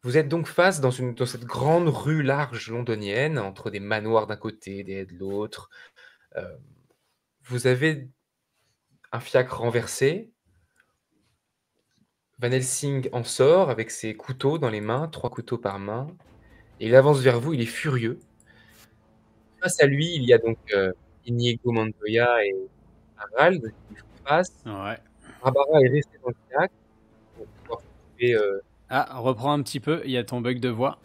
Vous êtes donc face dans cette grande rue large londonienne, entre des manoirs d'un côté, des haies de l'autre. Heu, vous avez un fiacre renversé. Van Helsing en sort avec ses couteaux dans les mains, 3 couteaux par main, et il avance vers vous, il est furieux. Face à lui, il y a donc, Inigo Montoya et Harald qui lui font face. Ouais. Barbara est restée dans le fiacre pour pouvoir trouver, Ah, reprends un petit peu, il y a ton bug de voix.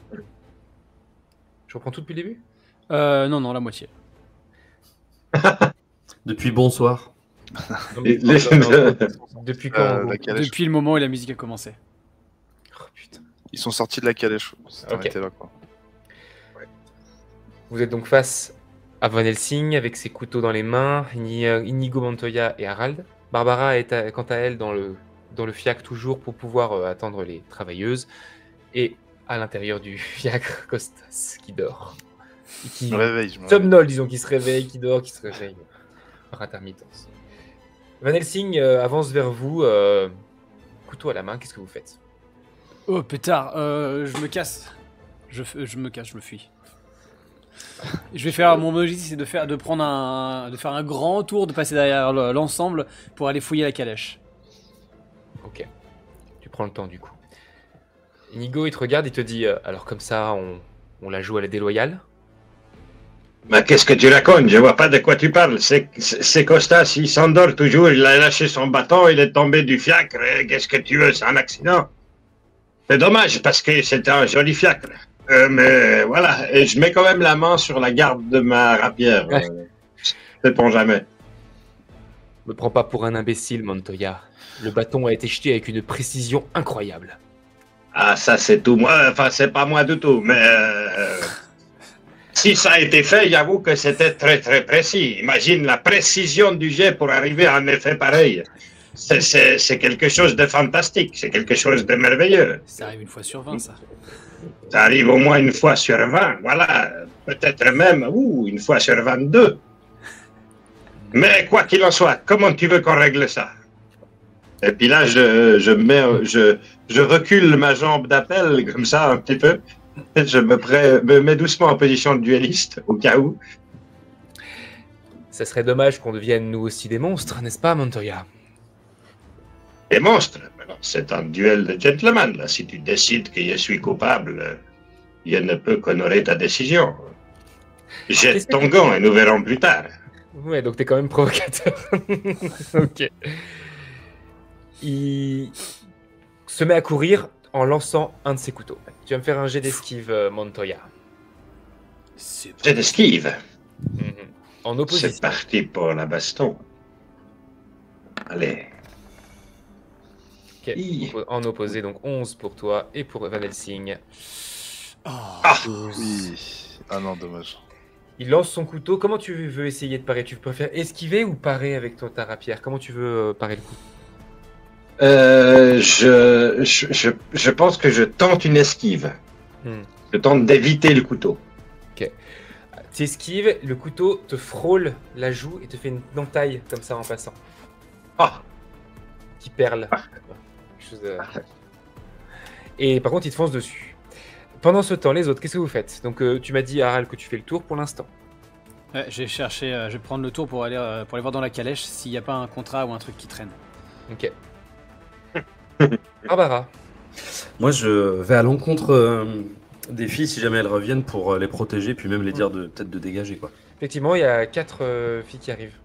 je reprends tout depuis le début? Non, non, la moitié. Depuis bonsoir. Non, mais depuis quand, en La gros? calèche. Depuis le moment où la musique a commencé. Oh putain. Ils sont sortis de la calèche. C'était Ok. arrêté là, quoi. Vous êtes donc face à Van Helsing avec ses couteaux dans les mains, Inigo Montoya et Harald. Barbara est quant à elle dans le fiacre toujours pour pouvoir attendre les travailleuses. Et à l'intérieur du fiacre, Costas qui dort. Et qui Je me réveille. somnole, disons, qui se réveille, qui dort, qui se réveille par intermittence. Van Helsing avance vers vous, couteau à la main, qu'est-ce que vous faites? Oh pétard, je me casse. Je me casse, je me fuis. Je vais faire mon objectif, c'est de faire un grand tour, de passer derrière l'ensemble pour aller fouiller la calèche. Ok, tu prends le temps du coup. Inigo, il te regarde, il te dit alors comme ça, on la joue à la déloyale? Mais qu'est-ce que tu racontes? Je vois pas de quoi tu parles. C'est Costas, il s'endort toujours, il a lâché son bâton, il est tombé du fiacre. Qu'est-ce que tu veux? C'est un accident. C'est dommage parce que c'était un joli fiacre. Mais voilà, et je mets quand même la main sur la garde de ma rapière. Ouais. Sait-on jamais. Me prends pas pour un imbécile, Montoya. Le bâton a été jeté avec une précision incroyable. Ah, ça c'est tout moi. Enfin, c'est pas moi du tout, mais si ça a été fait, j'avoue que c'était très très précis. Imagine la précision du jet pour arriver à un effet pareil. C'est quelque chose de fantastique, c'est quelque chose de merveilleux. Ça arrive une fois sur 20, ça. Ça arrive au moins une fois sur 20, voilà. Peut-être même, une fois sur 22. Mais quoi qu'il en soit, comment tu veux qu'on règle ça? Et puis là, je recule ma jambe d'appel, comme ça, un petit peu. Je me mets doucement en position de duelliste, au cas où. Ça serait dommage qu'on devienne nous aussi des monstres, n'est-ce pas, Montoya? Des monstres. C'est un duel de gentlemen, là. Si tu décides que je suis coupable, je ne peux qu'honorer ta décision. Jette ton gant et nous verrons plus tard. Ouais, donc t'es quand même provocateur. Ok. Il se met à courir en lançant un de ses couteaux. Tu vas me faire un jet d'esquive, Montoya. Jet d'esquive. En opposition. C'est parti pour la baston. Allez. Ok. En opposé, donc 11 pour toi et pour Van Helsing. Oui. Ah non, dommage. Il lance son couteau. Comment tu veux essayer de parer? Tu préfères esquiver ou parer avec ta rapière? Comment tu veux parer le coup? Je pense que je tente une esquive. Je tente d'éviter le couteau. Ok. Tu esquives, le couteau te frôle la joue et te fait une entaille comme ça en passant. Qui perle. Et par contre, il te fonce dessus. Pendant ce temps, les autres, qu'est-ce que vous faites? Donc, tu m'as dit, Harald, que tu fais le tour pour l'instant. Ouais, je vais prendre le tour pour aller voir dans la calèche s'il n'y a pas un contrat ou un truc qui traîne. Ok. Barbara. Moi, je vais à l'encontre des filles si jamais elles reviennent pour les protéger, puis même les dire peut-être de dégager, quoi. Effectivement, il y a 4 filles qui arrivent.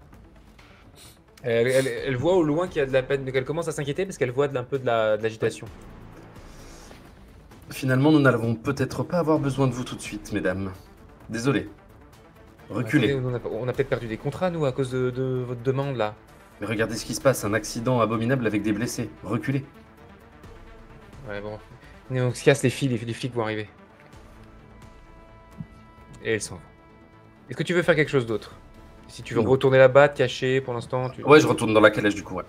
Elle voit au loin qu'il y a de la peine, qu'elle commence à s'inquiéter parce qu'elle voit un peu de l'agitation. Finalement, nous n'allons peut-être pas avoir besoin de vous tout de suite, mesdames. Désolé. Reculez. Attendez, on a peut-être perdu des contrats, nous, à cause de votre demande, là. Mais regardez ce qui se passe, un accident abominable avec des blessés. Reculez. Ouais, bon. On se casse, les flics vont arriver. Et elles s'en vont. Est-ce que tu veux faire quelque chose d'autre? Si tu veux retourner là-bas, te cacher pour l'instant Ouais, je retourne dans la calèche du coup, ouais.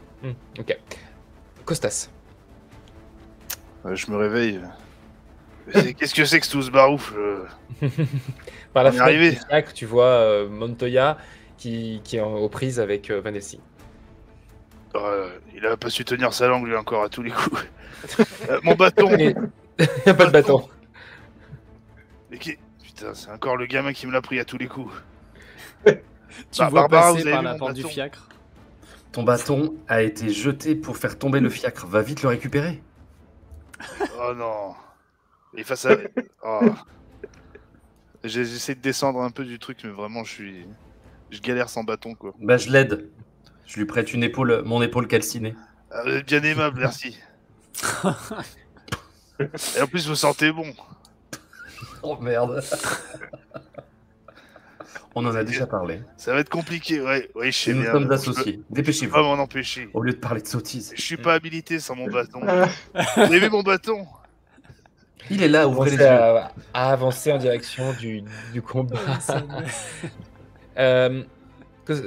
Ok. Costas. Je me réveille. Qu'est-ce que c'est que tout ce barouf? Par la fenêtre du fiacre, tu vois Montoya qui est aux prises avec Van Helsing. Il a pas su tenir sa langue lui encore à tous les coups. Mon bâton. Y a pas de bâton. Mais putain, c'est encore le gamin qui me l'a pris à tous les coups. Tu vois Barbara, passer vous avez par vu la mon porte du bâton fiacre. Ton bâton a été jeté pour faire tomber le fiacre. Va vite le récupérer. Oh non. Et face à... Oh. J'essaie de descendre un peu du truc, mais vraiment, je galère sans bâton, quoi. Bah, je l'aide. Je lui prête une épaule, mon épaule calcinée. Ah, vous êtes bien aimable, merci. Et en plus, vous sentez bon. Oh merde. On en a déjà parlé. Ça va être compliqué, ouais. Oui, je sais Nous bien. sommes Je associés. peux Dépêchez-vous. pas m'en empêcher. Au lieu de parler de sottises. Je suis pas habilité sans mon bâton. Vous avez vu mon bâton? Il est là, ouvrez les Commencer yeux. à avancer en direction du combat.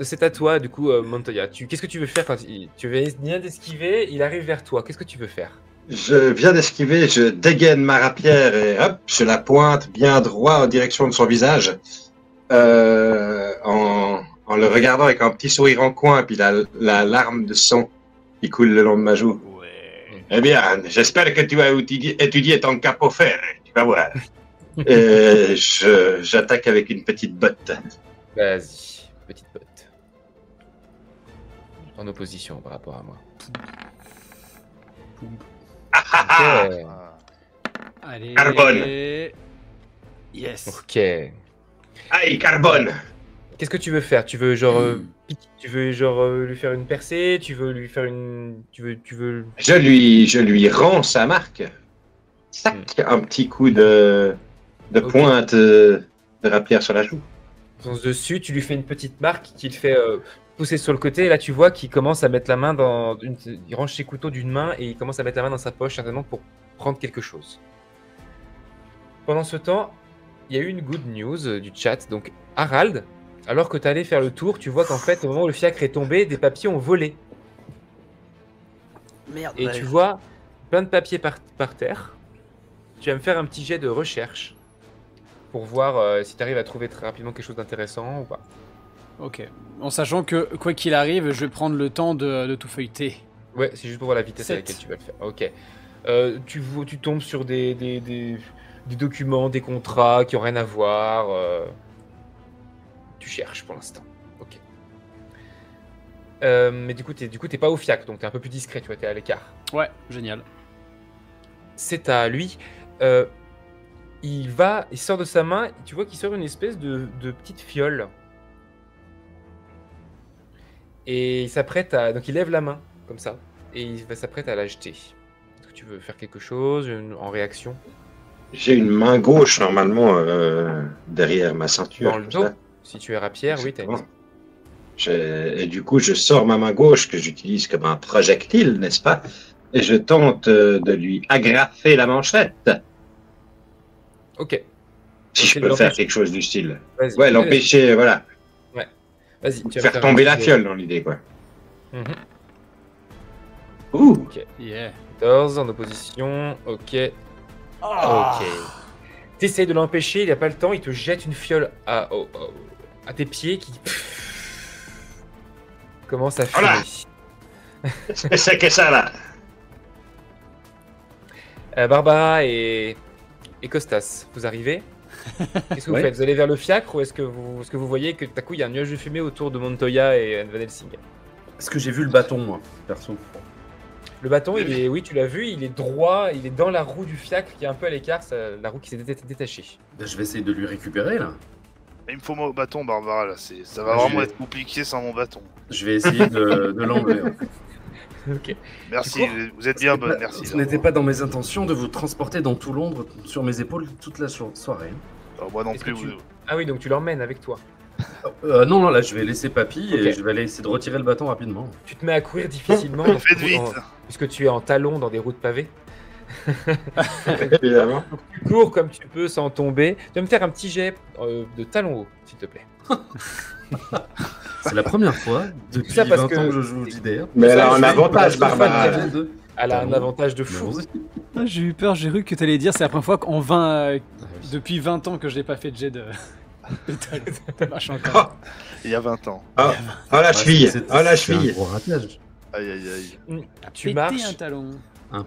C'est à toi, du coup, Montoya. Qu'est-ce que tu veux faire quand tu viens d'esquiver, il arrive vers toi. Qu'est-ce que tu veux faire? Je viens d'esquiver, je dégaine ma rapière et hop, je la pointe bien droit en direction de son visage. En le regardant avec un petit sourire en coin, puis la larme de sang qui coule le long de ma joue. Ouais. Eh bien, j'espère que tu as étudié ton capot fer, tu vas voir. Et j'attaque avec une petite botte. Vas-y, petite botte. En opposition par rapport à moi. Ah, Ok. Allez. Carbone. Yes. Ok. aïe, carbone. Qu'est-ce que tu veux faire? Tu veux tu veux lui faire une percée? Tu veux lui faire une, tu veux. Je lui rends sa marque. Sac, un petit coup de Ok. pointe de rapière sur la joue. Fonce dessus, tu lui fais une petite marque qui le fait pousser sur le côté. Et là, tu vois qu'il commence à mettre la main il range ses couteaux d'une main et il commence à mettre la main dans sa poche, certainement pour prendre quelque chose. Pendant ce temps, il y a eu une good news du chat. Donc, Harald, alors que tu allais faire le tour, tu vois qu'en fait, au moment où le fiacre est tombé, des papiers ont volé. Merde. Et tu vois plein de papiers par terre. Tu vas me faire un petit jet de recherche pour voir si tu arrives à trouver très rapidement quelque chose d'intéressant ou pas. Ok. En sachant que, quoi qu'il arrive, je vais prendre le temps de tout feuilleter. Ouais, c'est juste pour voir la vitesse à 7. laquelle tu vas le faire. Ok. Tu tombes sur des documents, des contrats qui ont rien à voir. Tu cherches pour l'instant. Ok. Mais du coup, t'es pas au fiac, donc t'es un peu plus discret, tu vois, t'es à l'écart. Ouais, génial. C'est à lui. Il sort de sa main, tu vois qu'il sort une espèce de petite fiole. Et il s'apprête donc il lève la main, comme ça, et il s'apprête à la jeter. Est-ce que tu veux faire quelque chose en réaction? J'ai une main gauche normalement derrière ma ceinture. Dans le comme dos? ça. Si tu es rapière, oui, t'as une... Exactement. Et du coup, je sors ma main gauche que j'utilise comme un projectile, n'est-ce pas? Et je tente de lui agrafer la manchette. Ok, Si je Ok, peux faire l'empêcher. quelque chose du style. vas-y. Ouais, l'empêcher, voilà. Vas-y, tu vas me Faire faire tomber un la petit fiole dans l'idée, quoi. jet. Mhm. Ouh! Yeah. 14 en opposition, ok. Ah. Ok. T'essayes de l'empêcher, il n'a pas le temps, il te jette une fiole à tes pieds qui commence à fumer. Voilà. Qu'est-ce que c'est que ça, là? Barbara et Costas, vous arrivez? Qu'est-ce que vous Ouais. faites? Vous allez vers le fiacre ou est-ce que vous voyez que tout à coup il y a un nuage de fumée autour de Montoya et Van Helsing? Est-ce que j'ai vu le bâton, moi, perso? Le bâton, oui, tu l'as vu, il est droit, il est dans la roue du fiacre qui est un peu à l'écart, la roue qui s'est détachée. Ben, je vais essayer de lui récupérer, là. Il me faut mon bâton, Barbara, là. Ça va Ah, vraiment j'ai- être compliqué sans mon bâton. Je vais essayer de l'enlever. Ouais. Ok. Merci, Tu cours vous êtes bien bonne, merci. Ce n'était pas dans mes intentions de vous transporter dans tout Londres sur mes épaules toute la soirée. Moi non Est-ce que plus. tu- Ah oui, donc tu l'emmènes avec toi. Non, là, je vais laisser Papy Ok. et je vais aller essayer de retirer le bâton rapidement. Tu te mets à courir difficilement, Faites vite. puisque tu es en talons dans des routes pavées. Évidemment. Tu cours comme tu peux sans tomber. Tu vas me faire un petit jet de talons hauts, s'il te plaît. C'est la première fois depuis Ça, parce 20 que- ans que je joue au JDR. Mais elle a Ça, un je vais- avantage, je vais- Barbara. je vais- Elle a un Talons. avantage de fou. Ah, j'ai eu peur, j'ai cru que t'allais dire c'est la première fois depuis 20 ans que je n'ai pas fait de jet de talon. Ça marche encore. Il y a 20 ans. Oh, oh la cheville! Oh la cheville! un gros ratage. Aïe aïe aïe. Tu Péter marches, un talon.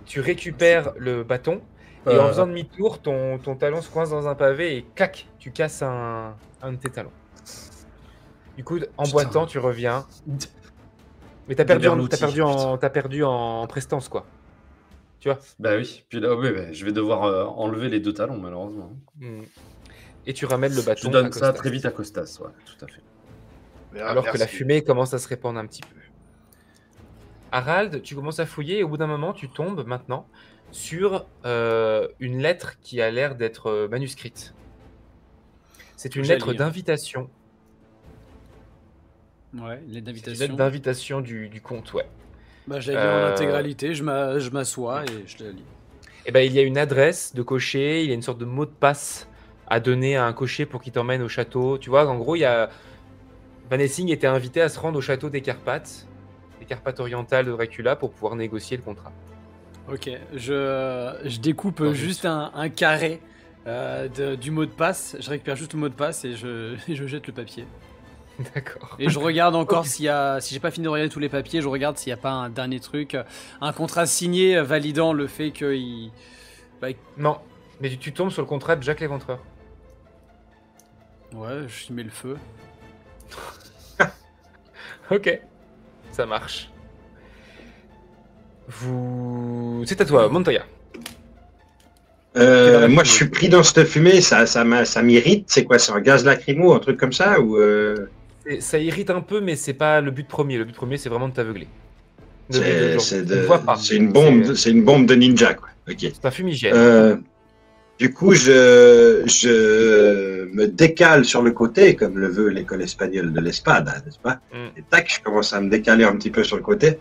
tu récupères le bâton, Et en faisant demi-tour, ton talon se coince dans un pavé et clac, tu casses un de tes talons. Du coup, en Putain. boitant, tu reviens. Mais t'as perdu en prestance, quoi. Tu vois. Bah oui, puis là, oui, bah, je vais devoir enlever les 2 talons, malheureusement. Et tu ramènes le Je bâton. donne à ça Costas. très vite à Costas, ouais, tout à fait. Alors que la Merci. fumée commence à se répandre un petit peu. Harald, tu commences à fouiller et au bout d'un moment, tu tombes maintenant sur une lettre qui a l'air d'être manuscrite. C'est une J'ai à lettre lire. d'invitation. Ouais, l'aide C'est une d'invitation. lettre d'invitation du comte, ouais. Bah, je la lis en intégralité, je m'assois et je la lis. Et ben, il y a une adresse de cocher, il y a une sorte de mot de passe à donner à un cocher pour qu'il t'emmène au château. Tu vois, en gros, il y a... Van Helsing était invité à se rendre au château des Carpates orientales de Dracula pour pouvoir négocier le contrat. Ok, je découpe Dans une juste un carré du mot de passe, je récupère juste le mot de passe et je jette le papier. D'accord. Et je regarde encore si j'ai pas fini de regarder tous les papiers, je regarde s'il n'y a pas un dernier truc, un contrat signé validant le fait qu'il... Non, mais tu tombes sur le contrat de Jacques l'Éventreur. Ouais, je mets le feu. Ok, ça marche. C'est à toi, Montoya. Moi, je suis pris dans cette fumée, ça m'irrite. C'est quoi, c'est un gaz lacrymo, un truc comme ça ou Ça irrite un peu, mais c'est pas le but premier. Le but premier, c'est vraiment de t'aveugler. c'est Tu ne vois pas. une bombe de ninja, quoi. Ok. C'est un fumigène. Du coup, je me décale sur le côté, comme le veut l'école espagnole de l'espada, n'est-ce pas? Et tac, je commence à me décaler un petit peu sur le côté.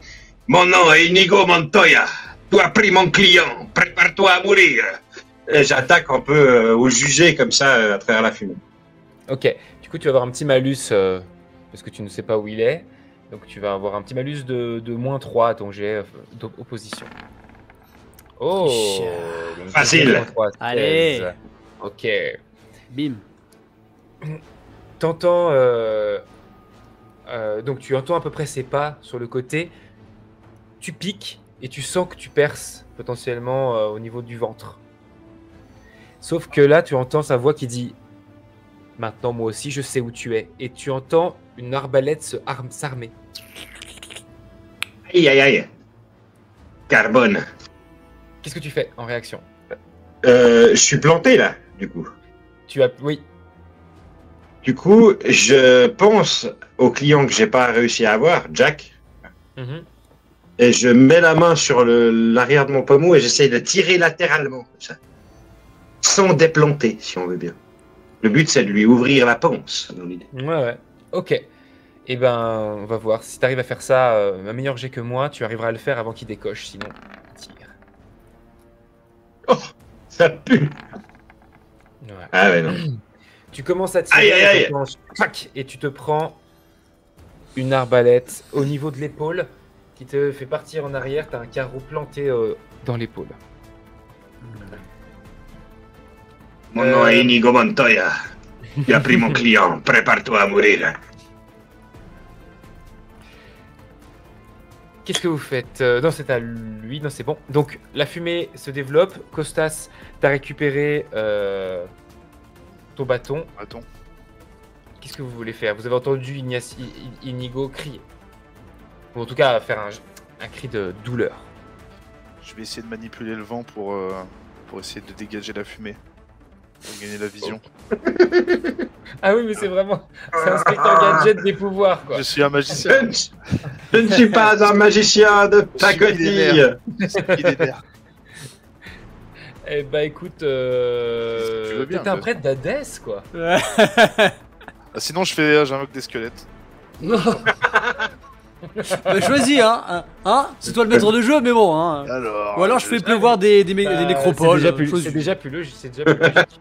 Mon nom est Inigo Montoya. Tu as pris mon client. Prépare-toi à mourir. Et j'attaque un peu au jugé comme ça à travers la fumée. Ok, du coup, tu vas avoir un petit malus parce que tu ne sais pas où il est. Donc, tu vas avoir un petit malus de -3 à ton jet d'opposition. Oh, donc Facile. -3, 16. Allez. Ok. Bim. T'entends. Donc, tu entends à peu près ses pas sur le côté. Tu piques et tu sens que tu perces potentiellement au niveau du ventre. Sauf que là, tu entends sa voix qui dit: maintenant, moi aussi, je sais où tu es. Et tu entends une arbalète s'armer. Aïe, aïe, aïe. Carbone. Qu'est-ce que tu fais en réaction? Je suis planté là, du coup. Oui. Du coup, je pense au client que j'ai pas réussi à avoir, Jack, Mhm. et je mets la main sur l'arrière de mon pommeau et j'essaye de tirer latéralement, comme ça. Sans déplanter, si on veut bien. Le but, c'est de lui ouvrir la panse, dans l'idée. Ouais. Ok. Eh ben, on va voir. Si tu arrives à faire ça, un meilleur jet que moi, tu arriveras à le faire avant qu'il décoche. Sinon, tire. Oh, ça pue. Ouais. Ah ouais, non. Tu commences à tirer, Aïe, aïe, aïe. tac, et tu te prends une arbalète au niveau de l'épaule qui te fait partir en arrière. Tu as un carreau planté dans l'épaule. Mon nom est Inigo Montoya. Tu as pris mon client. Prépare-toi à mourir. Qu'est-ce que vous faites? Non, c'est à lui. Non, c'est bon. Donc, la fumée se développe. Costas, t'as récupéré ton bâton. Attends. Qu'est-ce que vous voulez faire? Vous avez entendu Inigo crier. Ou en tout cas, faire un cri de douleur. Je vais essayer de manipuler le vent pour essayer de dégager la fumée. Pour gagner la vision. Ah oui, mais c'est vraiment... C'est Inspecteur Gadget des pouvoirs, quoi. Je suis un magicien. Je ne suis pas un magicien de pacotille. Je suis qui des nerfs. Eh bah écoute, tu veux bien, t'es un quoi. prêtre d'Hadès, quoi. Ah, sinon, j'ai un moque des squelettes. Bah, choisis, hein, c'est toi le maître de jeu, mais bon, hein. Alors. Ou alors je fais pleuvoir des nécropoles. C'est déjà choisis. plus logique. C'est déjà plus logique.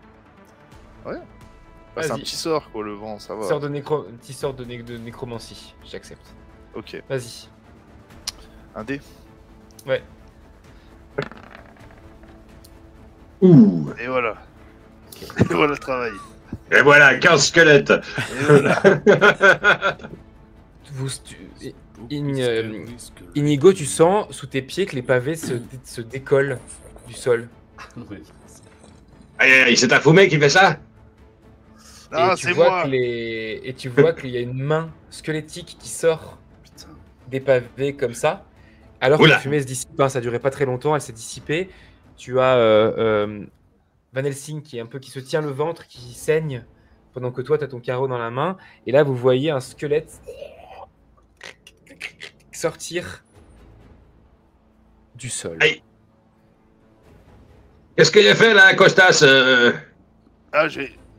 Bah, c'est un Vas-y. petit sort, quoi, le vent, ça va. Petit sort de nécromancie, j'accepte. Ok. Vas-y. Un dé. Ouais. Ouh. Et voilà. Et voilà le travail. Et voilà, 15 squelettes. Et voilà. Inigo, tu sens sous tes pieds que les pavés se décollent du sol. Oui. Aïe, aïe, aïe, c'est ta fumée qui fait ça? Ah, Et tu c'est vois moi. et tu vois qu'il y a une main squelettique qui sort Putain. des pavés comme ça. Alors que Oula. la fumée se dissipe, hein, ça durait pas très longtemps, elle s'est dissipée. Tu as Van Helsing qui se tient le ventre, qui saigne, pendant que toi, tu as ton carreau dans la main. Et là, vous voyez un squelette sortir du sol. Aïe. Qu'est-ce qu'il a fait là, Costas? Ah,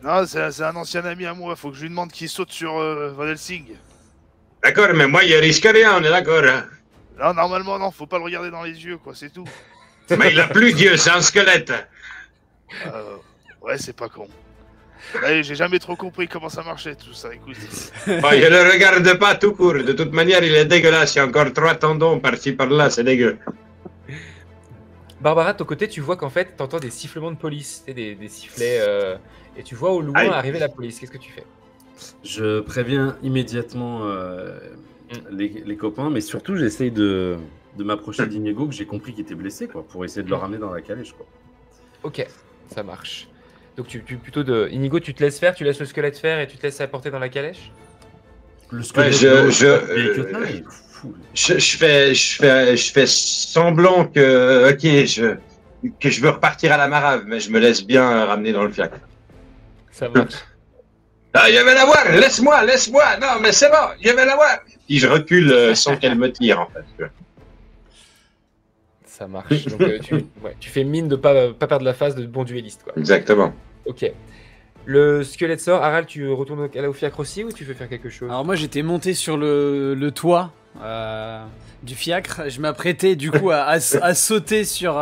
non, c'est un ancien ami à moi. Faut que je lui demande qu'il saute sur Van Helsing. D'accord, mais moi, il risque rien, on est d'accord. Hein. Non, normalement, non. Faut pas le regarder dans les yeux, quoi. C'est tout. Mais il a plus d'yeux, c'est un squelette. Ouais, c'est pas con. Ouais, j'ai jamais trop compris comment ça marchait, tout ça. Écoute. Oh, je le regarde pas tout court. De toute manière, il est dégueulasse. Il y a encore 3 tendons par-ci par-là, c'est dégueu. Barbara, de ton côté, tu vois qu'en fait, tu entends des sifflements de police, tu sais, des sifflets, et tu vois au loin Aïe. arriver la police. Qu'est-ce que tu fais? Je préviens immédiatement les copains, mais surtout j'essaye de m'approcher d'Inigo, que j'ai compris qu'il était blessé, quoi, pour essayer de le ramener dans la calèche, quoi. Ok, ça marche. Donc plutôt Inigo, tu te laisses faire, tu laisses le squelette faire et tu te laisses apporter dans la calèche? Le Ouais, squelette, je fais semblant que, que je veux repartir à la marave, mais je me laisse bien ramener dans le fiacre. Ça marche. Ah, je vais la voir, laisse-moi, non, mais c'est bon, je vais la voir. Puis je recule sans qu'elle me tire, en fait. Ça marche. Donc tu fais mine de pas perdre la face de bon duelliste, quoi. Exactement. Ok. Le squelette sort. Harald, tu retournes au fiacre aussi ou tu veux faire quelque chose? Alors moi j'étais monté sur le toit du fiacre, je m'apprêtais du coup à sauter sur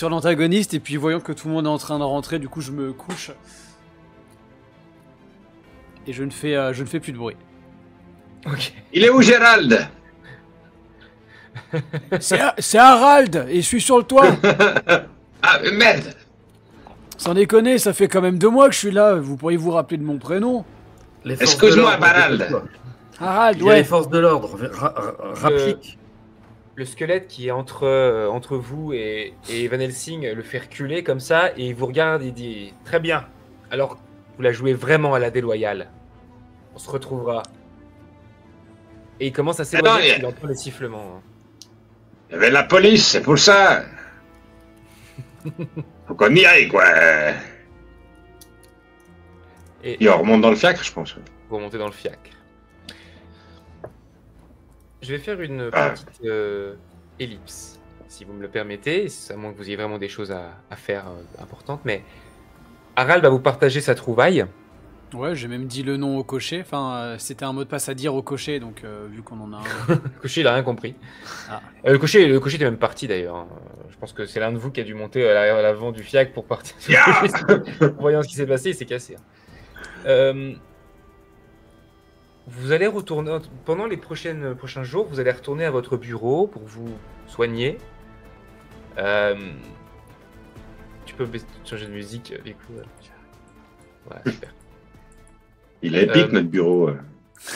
l'antagoniste et puis voyant que tout le monde est en train de rentrer, du coup je me couche et je ne fais plus de bruit. Ok. Il est où, Gérald? C'est Harald et je suis sur le toit. Ah, merde. Sans déconner, ça fait quand même 2 mois que je suis là, vous pourriez vous rappeler de mon prénom. Les forces Excuse-moi, de l'ordre, Barald. dépêche-toi. Harald, Il y a les ouais. forces de l'ordre, rapplique. Le squelette qui est entre vous et Van Helsing le fait reculer comme ça et il vous regarde et dit très bien. Alors vous la jouez vraiment à la déloyale. On se retrouvera. Et il commence à s'éloigner Attends, parce qu'il entend les sifflements. Hein. Il y avait la police, c'est pour ça. Faut qu'on y aille, quoi. Et on remonte dans le fiacre, je pense. Vous remontez dans le fiacre. Je vais faire une Ah. petite ellipse, si vous me le permettez, à moins que vous ayez vraiment des choses à faire importantes. Mais Harald va vous partager sa trouvaille. Ouais, j'ai même dit le nom au cocher, enfin c'était un mot de passe à dire au cocher, donc vu qu'on en a un... Le cocher, il a rien compris. Ah. Le cocher était même parti d'ailleurs. Hein. Je pense que c'est l'un de vous qui a dû monter à l'avant du fiacre pour partir. Yeah. Voyant ce qui s'est passé, il s'est cassé. Vous allez retourner pendant les prochains jours. Vous allez retourner à votre bureau pour vous soigner. Tu peux changer de musique. Du coup, voilà, super. Il est épique, notre bureau.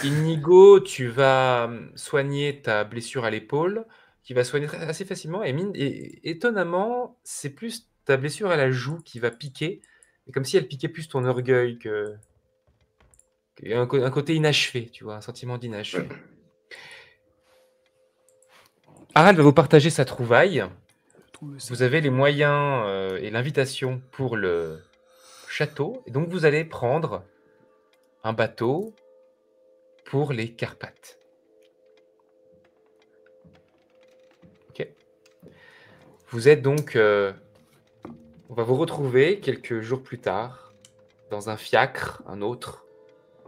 Inigo, tu vas soigner ta blessure à l'épaule, qui va soigner assez facilement. Et étonnamment, c'est plus ta blessure à la joue qui va piquer, et comme si elle piquait plus ton orgueil que un côté inachevé, tu vois, un sentiment d'inachevé. Harald va vous partager sa trouvaille. Vous avez les moyens et l'invitation pour le château, et donc vous allez prendre un bateau pour les Carpates. Ok. Vous êtes donc... on va vous retrouver quelques jours plus tard dans un fiacre, un autre,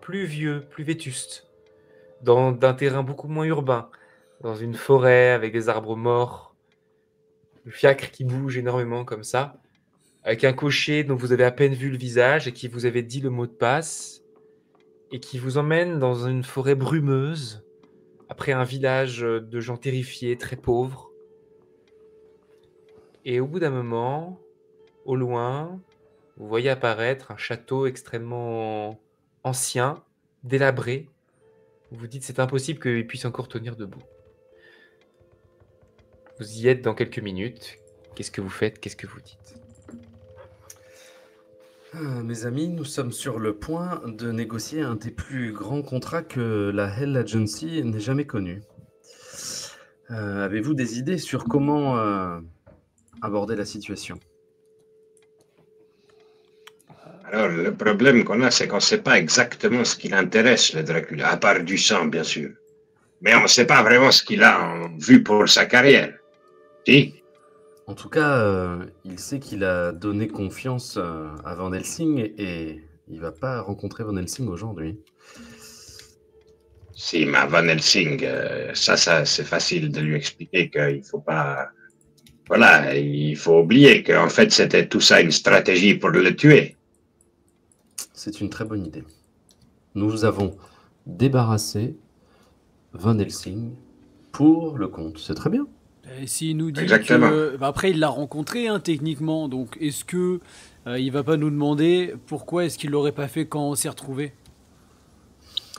plus vieux, plus vétuste, d'un terrain beaucoup moins urbain, dans une forêt avec des arbres morts, le fiacre qui bouge énormément comme ça, avec un cocher dont vous avez à peine vu le visage et qui vous avait dit le mot de passe, et qui vous emmène dans une forêt brumeuse, après un village de gens terrifiés, très pauvres. Et au bout d'un moment, au loin, vous voyez apparaître un château extrêmement ancien, délabré. Vous vous dites c'est impossible qu'il puisse encore tenir debout. Vous y êtes dans quelques minutes. Qu'est-ce que vous faites? Qu'est-ce que vous dites? Mes amis, nous sommes sur le point de négocier un des plus grands contrats que la Hell Agency n'ait jamais connu. Avez-vous des idées sur comment aborder la situation? Alors, le problème qu'on a, c'est qu'on ne sait pas exactement ce qui l'intéresse, le Dracula, à part du sang, bien sûr. Mais on ne sait pas vraiment ce qu'il a en vue pour sa carrière. Si? En tout cas, il sait qu'il a donné confiance à Van Helsing et il va pas rencontrer Van Helsing aujourd'hui. Si, mais Van Helsing, ça c'est facile de lui expliquer qu'il faut pas... Voilà, il faut oublier qu'en fait, c'était tout ça une stratégie pour le tuer. C'est une très bonne idée. Nous avons débarrassé Van Helsing pour le compte. C'est très bien. Et s'il nous dit Exactement. que... Bah, après, il l'a rencontré, hein, techniquement. Donc, est-ce que il va pas nous demander pourquoi est-ce qu'il l'aurait pas fait quand on s'est retrouvés?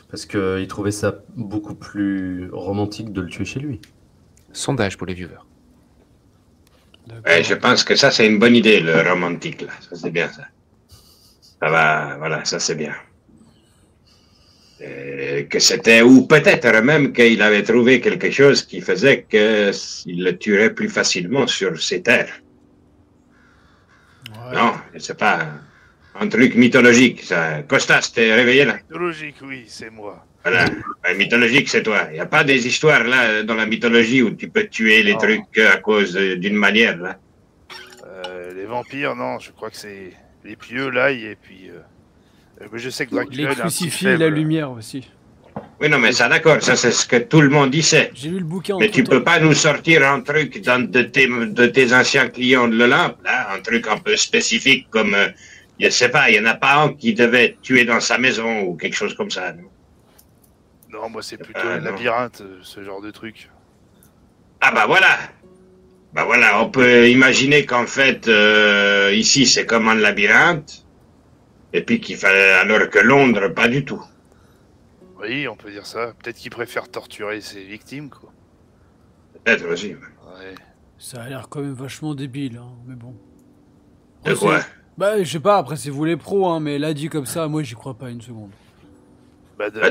Parce qu'il trouvait ça beaucoup plus romantique de le tuer chez lui. Sondage pour les viewers. Ouais, je pense que ça, c'est une bonne idée, le romantique, là. Ça, c'est bien, ça. Ça va, voilà, ça, c'est bien. Que c'était, ou peut-être même qu'il avait trouvé quelque chose qui faisait qu'il le tuerait plus facilement sur ses terres. Ouais. Non, c'est pas un truc mythologique, ça. Costas, t'es réveillé, là? Mythologique, oui, c'est moi. Voilà. Ouais, mythologique, c'est toi. Il n'y a pas des histoires, là, dans la mythologie où tu peux tuer les Non. trucs à cause d'une manière, là. Les vampires, non, je crois que c'est les pieux, l'ail, et puis... mais je sais que Dracula, Les il est un petit crucifix et la faible. lumière aussi. Oui, non, mais ça, d'accord, ça, c'est ce que tout le monde disait. J'ai lu le bouquin Mais tu entre-temps. peux pas nous sortir un truc de tes anciens clients de l'Olympe, là, un truc un peu spécifique comme, je sais pas, il y en a pas un qui devait tuer dans sa maison ou quelque chose comme ça, non? Non, moi, c'est plutôt Ah, le non. labyrinthe, ce genre de truc. Ah bah voilà. Bah voilà, on peut imaginer qu'en fait, ici, c'est comme un labyrinthe, et puis qu'il fallait, alors que Londres, pas du tout. Oui, on peut dire ça. Peut-être qu'il préfère torturer ses victimes, quoi. Peut-être aussi. Ouais. Ça a l'air quand même vachement débile, hein, mais bon. De Après, quoi? Bah, je sais pas, après c'est vous les pros, hein, mais là dit comme ça, moi j'y crois pas une seconde.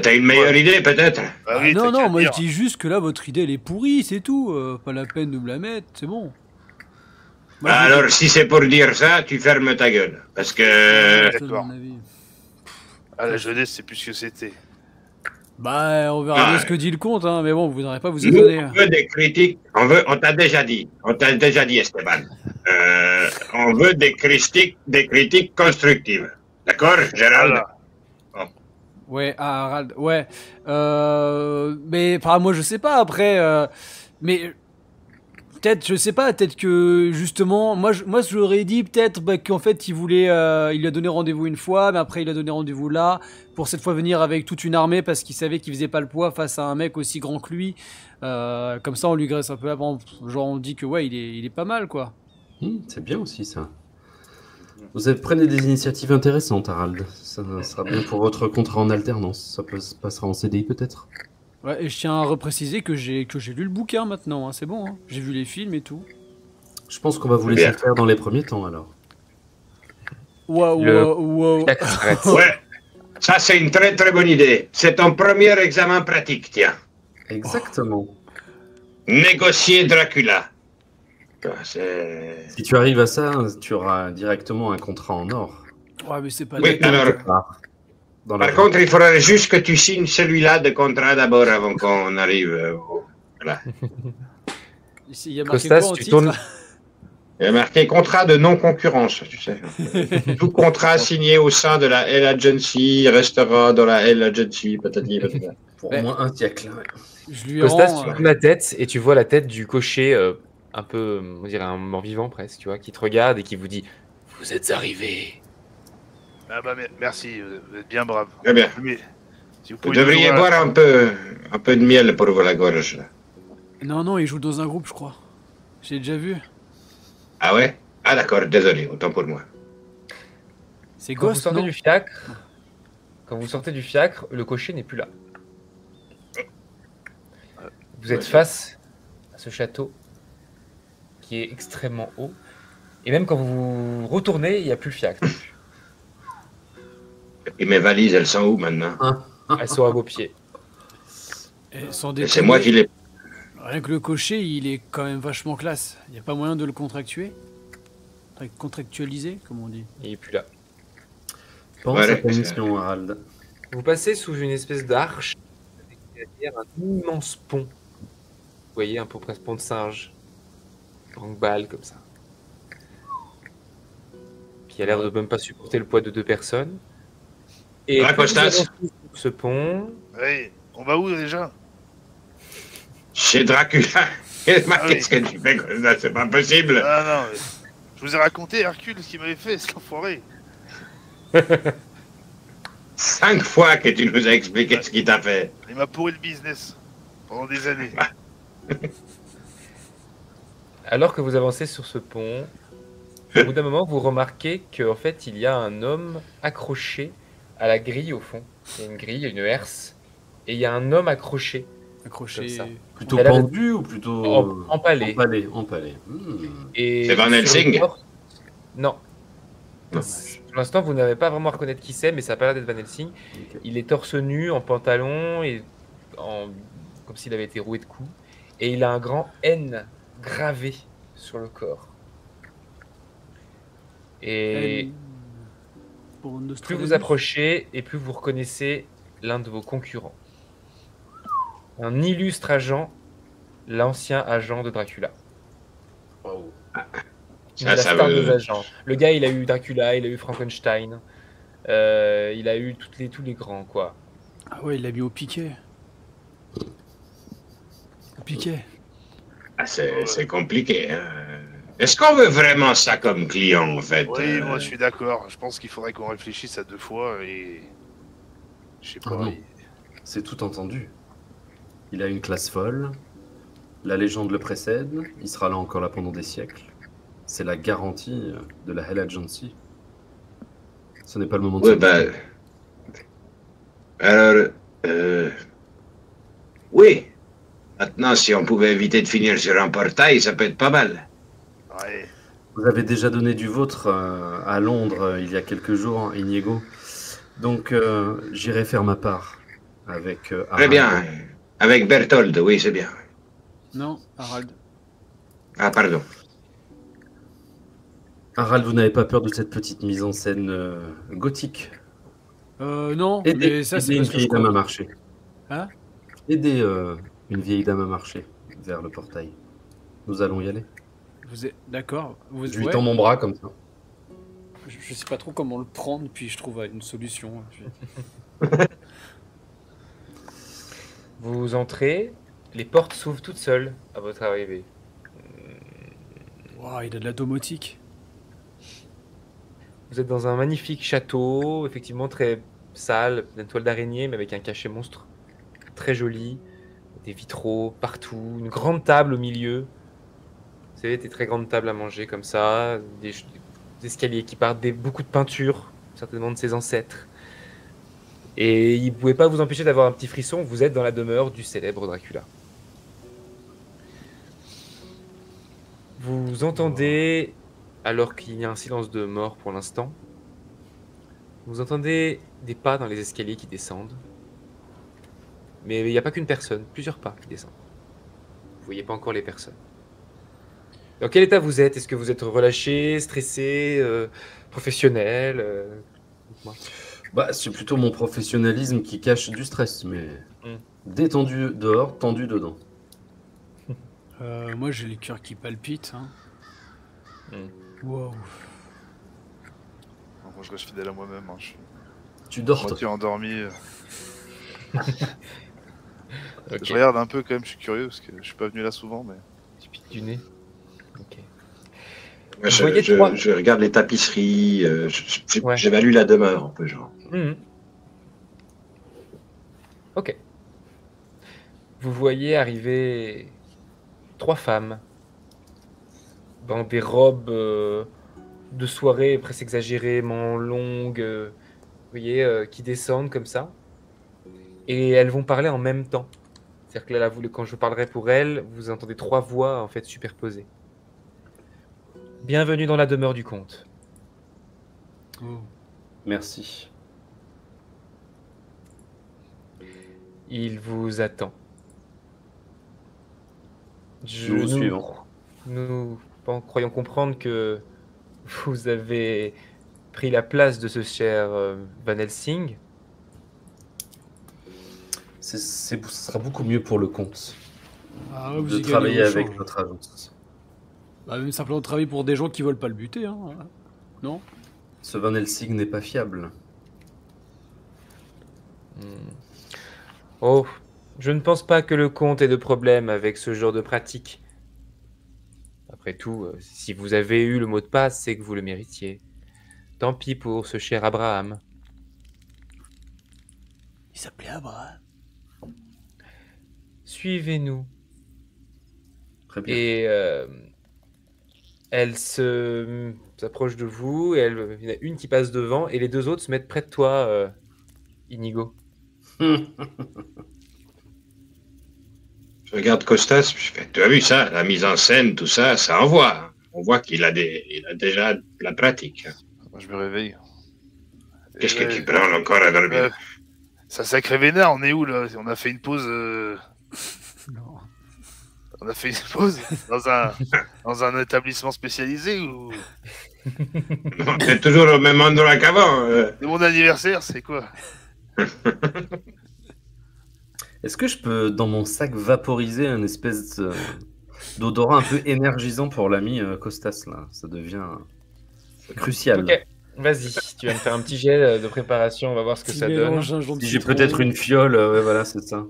T'as une meilleure idée, peut-être? Ah oui, non, t'as qu'à non, moi je dire. dis juste que là votre idée elle est pourrie, c'est tout. Pas la peine de me la mettre, c'est bon. Moi, Bah je- alors, si c'est pour dire ça, tu fermes ta gueule. Parce que... c'est d'accord. mon avis. Ah, la jeunesse, c'est plus ce que c'était. Bah, on verra bien Ah. ce que dit le compte, hein, mais bon, vous n'aurez pas à vous Nous, étonner. on veut des critiques. On t'a déjà dit, Esteban. On veut des critiques constructives. D'accord, Gérald? Voilà. Ouais, ah, Harald, ouais. Mais enfin, moi je sais pas après. Mais peut-être, je sais pas, peut-être que justement, moi je l'aurais dit peut-être bah, qu'en fait il voulait, il lui a donné rendez-vous une fois, mais après il a donné rendez-vous là pour cette fois venir avec toute une armée parce qu'il savait qu'il faisait pas le poids face à un mec aussi grand que lui. Comme ça on lui graisse un peu avant, genre on dit que ouais il est pas mal quoi. C'est bien aussi ça. Prenez des initiatives intéressantes, Harald. Ça sera bien pour votre contrat en alternance. Ça passera en CDI peut-être. Ouais, et je tiens à repréciser que j'ai lu le bouquin maintenant, hein, c'est bon, hein. J'ai vu les films et tout. Je pense qu'on va vous C'est laisser bien. faire dans les premiers temps alors. Waouh, Le- waouh. Fiacre s'arrête. Ouais. Ça, c'est une très très bonne idée. C'est ton premier examen pratique, tiens. Exactement. Négocier Dracula. C'est... Si tu arrives à ça, tu auras directement un contrat en or. Ouais, mais c'est pas Oui, la peine. alors, Dans la par contre, il faudrait juste que tu signes celui-là de contrat d'abord avant qu'on arrive. Voilà. Ici, il y a marqué Costas, quoi en tu titre tournes- Il y a marqué contrat de non-concurrence, tu sais. Tout contrat signé au sein de la Hell Agency restera dans la Hell Agency, patati patata. pour Ouais. au moins un siècle. Ouais. Je lui Costas, rends. tu tournes la tête et tu vois la tête du cocher, un peu, on dirait un mort-vivant presque, tu vois, qui te regarde et qui vous dit « Vous êtes arrivés ». Ah bah merci, vous êtes bien brave. Très bien. Mais, si Vous pouvez devriez nous boire un peu de miel pour la gorge. Là. Non, il joue dans un groupe, je crois. J'ai déjà vu. Ah ouais? Ah d'accord, désolé, autant pour moi. C'est Quand vous Ghost, sortez non du fiacre, le cocher n'est plus là. Vous êtes Ouais. face à ce château qui est extrêmement haut. Et même quand vous retournez, il n'y a plus le fiacre. Et mes valises, elles sont où maintenant? Elles sont à vos pieds. Et sans Et déconner, c'est moi qui les... rien que le cocher, il est quand même vachement classe. Il n'y a pas moyen de le contractualiser, comme on dit. Il n'est plus là. Pense Voilà, à ta c'est- mission, Harald. Vous passez sous une espèce d'arche avec derrière un immense pont. Vous voyez, un pont presque pont de singe. Balle comme ça. Qui a l'air de même pas supporter le poids de 2 personnes. Et Ah, plus vous Costas. avancez sur ce pont, Ouais, on va où déjà? Chez Dracula. Mais Ah oui. qu'est-ce que tu fais comme ça? C'est pas possible. Ah non, mais... je vous ai raconté Hercule ce qu'il m'avait fait, cet enfoiré. 5 fois que tu nous as expliqué ce qu'il t'a fait. Il m'a pourri le business pendant des années. alors que vous avancez sur ce pont, au bout d'un moment, vous remarquez qu'en fait, il y a un homme accroché à la grille au fond. Il y a une grille, il y a une herse, et il y a un homme accroché, Accroché. Comme ça. Plutôt Elle a- pendu ou plutôt empalé. Empalé. Et C'est Van sur Helsing le torse- Non. Dommage. Pour l'instant, vous n'avez pas vraiment à reconnaître qui c'est, mais ça n'a pas l'air d'être Van Helsing. Ok. Il est torse nu, en pantalon, et comme s'il avait été roué de coups. Et il a un grand N gravé sur le corps. Et Pour plus Nostradamus. vous approchez, et plus vous reconnaissez l'un de vos concurrents. Un illustre agent, l'ancien agent de Dracula. Waouh. Une Ça, de la ça star veut- des agents. Le gars, il a eu Dracula, il a eu Frankenstein, il a eu tous les grands, quoi. Ah ouais, il l'a mis au piquet. Au piquet. Ah, c'est compliqué. Hein. Est-ce qu'on veut vraiment ça comme client, en fait? Oui, moi je suis d'accord. Je pense qu'il faudrait qu'on réfléchisse à 2 fois et. Je sais pas. Ah non. C'est tout entendu. Il a une classe folle. La légende le précède. Il sera là encore là pendant des siècles. C'est la garantie de la Hell Agency. Ce n'est pas le moment de Oui, se ben... Alors... Oui. Maintenant, si on pouvait éviter de finir sur un portail, ça peut être pas mal. Ouais. Vous avez déjà donné du vôtre à Londres il y a quelques jours, Inigo. Donc j'irai faire ma part avec Très Harald. bien. Avec Berthold, oui, c'est bien. Non, Harald. Ah, pardon. Harald, vous n'avez pas peur de cette petite mise en scène gothique? Non, Aidez, mais ça c'est aidez une parce que je vieille dame à crois. marcher. Hein? Aidez une vieille dame à marcher vers le portail. Nous allons y aller. Vous êtes d'accord? Vous Je lui ouais, tends mon bras comme ça. je sais pas trop comment le prendre, puis je trouve une solution. Vous entrez, les portes s'ouvrent toutes seules à votre arrivée. Waouh, il a de la domotique. Vous êtes dans un magnifique château, effectivement très sale, d'une toile d'araignée, mais avec un cachet monstre. Très joli, des vitraux partout, une grande table au milieu. Vous savez, des très grandes tables à manger comme ça, des escaliers qui partent, beaucoup de peintures, certainement de ses ancêtres. Et il ne pouvait pas vous empêcher d'avoir un petit frisson, vous êtes dans la demeure du célèbre Dracula. Vous entendez, alors qu'il y a un silence de mort pour l'instant, vous entendez des pas dans les escaliers qui descendent. Mais il n'y a pas qu'une personne, plusieurs pas qui descendent. Vous voyez pas encore les personnes. Dans quel état vous êtes? Est-ce que vous êtes relâché, stressé, professionnel dites-moi. Bah, c'est plutôt mon professionnalisme qui cache du stress, mais Mm. détendu dehors, tendu dedans. Moi j'ai les cœurs qui palpitent. Hein. Wow. Moi je reste fidèle à moi-même. Hein. Je suis Tu dors, toi. moitié endormi. Ok. Je regarde un peu quand même, je suis curieux parce que je suis pas venu là souvent. Mais... Tu piques du nez. Ok. Moi, Vous voyez trois- je regarde les tapisseries, Ouais. j'évalue la demeure, un peu, genre. Mhm. Ok. Vous voyez arriver 3 femmes dans des robes de soirée presque exagérément longues, vous voyez, qui descendent comme ça. Et elles vont parler en même temps. C'est-à-dire que là, quand je parlerai pour elles, vous entendez 3 voix en fait superposées. Bienvenue dans la demeure du comte. Oh. Merci. Il vous attend. Nous vous suivons. Nous croyons comprendre que vous avez pris la place de ce cher Van Helsing. Ce sera beaucoup mieux pour le comte Ah, vous de y gagnez travailler au avec change. notre agence. Bah, même simplement de travailler pour des gens qui veulent pas le buter, hein. Non? Ce Van Helsing n'est pas fiable. Oh, je ne pense pas que le comte ait de problème avec ce genre de pratique. Après tout, si vous avez eu le mot de passe, c'est que vous le méritiez. Tant pis pour ce cher Abraham. Il s'appelait Abraham. Suivez-nous. Très bien. Et elle s'approche de vous, et il y en a une qui passe devant, et les deux autres se mettent près de toi, Inigo. Je regarde Costas, je fais, tu as vu ça, la mise en scène, tout ça, ça envoie. On voit qu'il a, il a déjà de la pratique. Moi, je me réveille. Qu'est-ce que Ouais, tu prends encore à dormir? ça sacré vénère, on est où là? On a fait une pause. Non. On a fait une pause dans un établissement spécialisé ou Non, t'es toujours au même endroit qu'avant. c'est mon anniversaire, c'est quoi? Est-ce que je peux, dans mon sac, vaporiser un espèce d'odorant un peu énergisant pour l'ami Costas, là? Ça devient crucial. Ok, vas-y, tu vas me faire un petit jet de préparation, on va voir ce que Petit ça donne. mélange, un jaune Si j'ai citron. peut-être une fiole, ouais, voilà, c'est ça.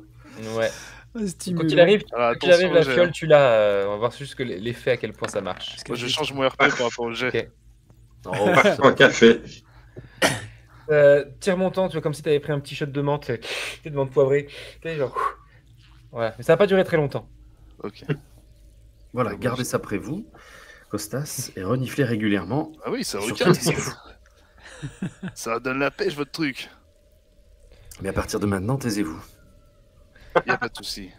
Ouais. Un stimulant. Quand il arrive, Alors, quand il arrive, la attention, fiole, tu l'as. On va voir juste que l'effet, à quel point ça marche. Parce que moi, je change mon RP par rapport au jet. Ok. Oh, Au café. Tire mon temps, tu vois, comme si tu avais pris un petit shot de menthe, tu sais, de menthe poivrée. Tu sais, genre. Voilà, mais ça va pas durer très longtemps. Ok. voilà, gardez ça près vous, Costas, et reniflez régulièrement. Ah oui, ça Surtout, recale. taisez-vous. Ça donne la pêche, votre truc. Mais à partir de maintenant, taisez-vous. Y a pas de souci.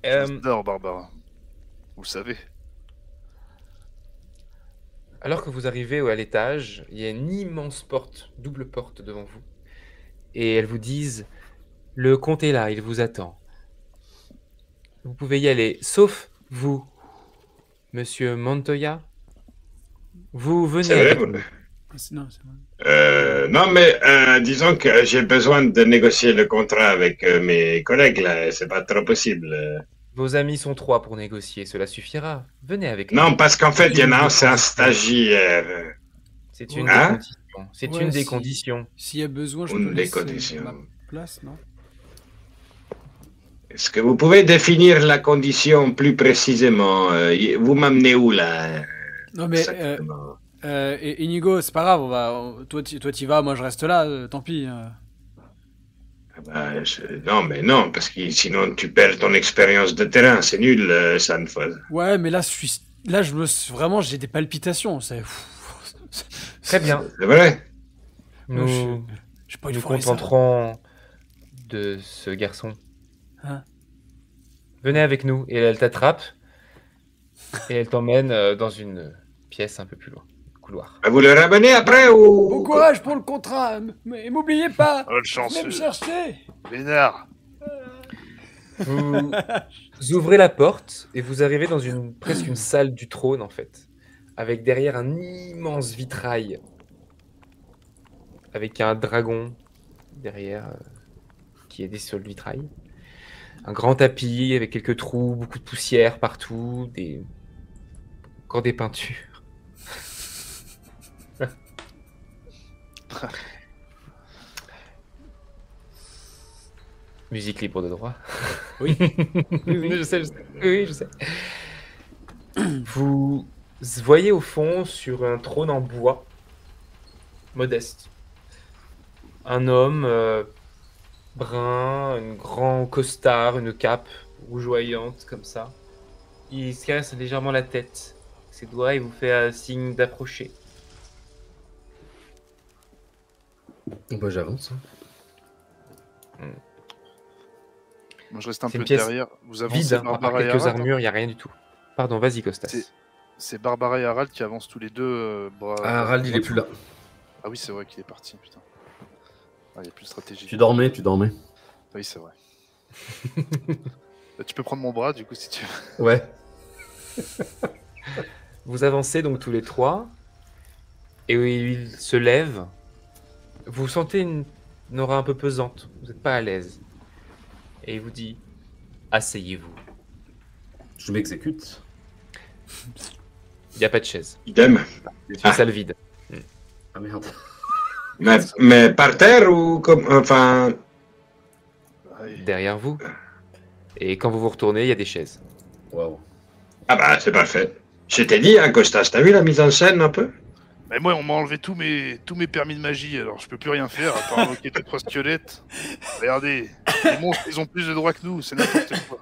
Euh, J'adore Barbara. Vous le savez. Alors que vous arrivez à l'étage, il y a une immense porte, double porte devant vous. Et elles vous disent, le comte est là, il vous attend. Vous pouvez y aller, sauf vous, monsieur Montoya. Vous venez C'est vrai, avec vous- nous. Non, c'est vrai. non, mais disons que j'ai besoin de négocier le contrat avec mes collègues, là. C'est pas trop possible. Vos amis sont 3 pour négocier, cela suffira. Venez avec nous. Non, parce qu'en fait, il y en a un, c'est un stagiaire. C'est une Hein des conditions. C'est Ouais, une des si- conditions. S'il y a besoin, je Une peux des laisser conditions. ma place, non? Est-ce que vous pouvez définir la condition plus précisément? Vous m'amenez où, là? Non, mais Exactement. et Inigo, c'est pas grave, toi t'y vas, moi je reste là, tant pis. Ah bah, non, mais non, parce que sinon tu perds ton expérience de terrain, c'est nul, Sanford. Ouais, mais là, vraiment, j'ai des palpitations. Très bien. C'est vrai? Nous J'ai pas eu de nous foirer ça. contenterons de ce garçon. Hein? Venez avec nous. Et elle t'attrape. Et elle t'emmène dans une pièce un peu plus loin. Couloir. Vous le ramenez après ou... Bon courage pour le contrat, et m'oubliez pas, Oh, le venez me chanceux. chercher. Vénard. Vous ouvrez la porte et vous arrivez dans presque une salle du trône en fait. Avec derrière un immense vitrail. Avec un dragon derrière qui est sur le vitrail. Un grand tapis avec quelques trous, beaucoup de poussière partout, encore des peintures. Musique libre de droit. Oui. Oui, je sais. Oui, je sais. Vous voyez au fond, sur un trône en bois, modeste, un homme brun, un grand costard, une cape rougeoyante comme ça. Il se caresse légèrement la tête. Ses doigts, il vous fait un signe d'approcher. Bah, j'avance. Moi, je reste un C'est peu une pièce derrière. Vous avancez Vide, hein, à part Barbara et quelques Arad, hein. armures, il n'y a rien du tout. Pardon, vas-y Costas. C'est Barbara et Harald qui avancent tous les deux. Ah, Harald, il est plus là. Ah oui, c'est vrai qu'il est parti, putain. Ah, il n'y a plus de stratégie. Tu dormais. Oui, c'est vrai. Tu peux prendre mon bras, du coup, si tu veux. Ouais. Vous avancez donc tous les trois, et il se lève. Vous sentez une aura un peu pesante, vous n'êtes pas à l'aise. Et il vous dit, asseyez-vous. Je m'exécute. Il n'y a pas de chaise. Idem. C'est une salle vide. Ah merde. Mais par terre ou comme. Enfin. Allez. Derrière vous. Et quand vous vous retournez, il y a des chaises. Waouh. Ah bah, c'est parfait. Je t'ai dit, hein, Costas, t'as vu la mise en scène un peu? Mais moi, on m'a enlevé tous mes permis de magie, alors je peux plus rien faire à part invoquer tes 3 squelettes. Regardez, les monstres, ils ont plus de droits que nous, c'est n'importe quoi.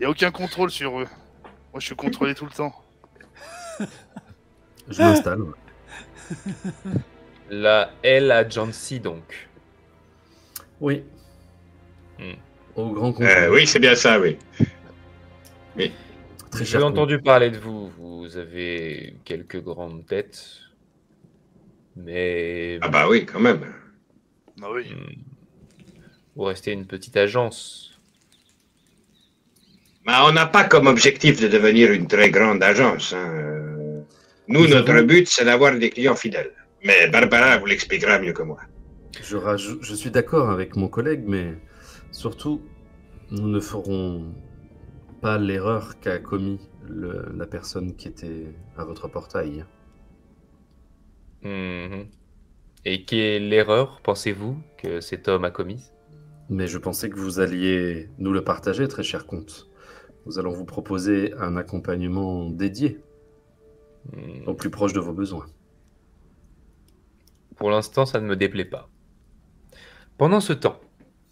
Y a aucun contrôle sur eux. Moi, je suis contrôlé tout le temps. Je m'installe. La L à Jancy, donc. Oui. Hmm. Au grand contrôle. Oui, c'est bien ça, oui. Très J'ai cher. entendu parler de vous. Vous avez quelques grandes têtes. Mais Ah bah oui, quand même. Ah oui. vous restez une petite agence. Bah, on n'a pas comme objectif de devenir une très grande agence. Hein. Nous, notre avons- but, c'est d'avoir des clients fidèles. Mais Barbara vous l'expliquera mieux que moi. Je suis d'accord avec mon collègue, mais surtout, nous ne ferons pas l'erreur qu'a commis la personne qui était à votre portail. Mhm. Et quelle erreur, pensez-vous, que cet homme a commise? Mais je pensais que vous alliez nous le partager, très cher comte. Nous allons vous proposer un accompagnement dédié, au plus proche de vos besoins. Pour l'instant, ça ne me déplaît pas. Pendant ce temps,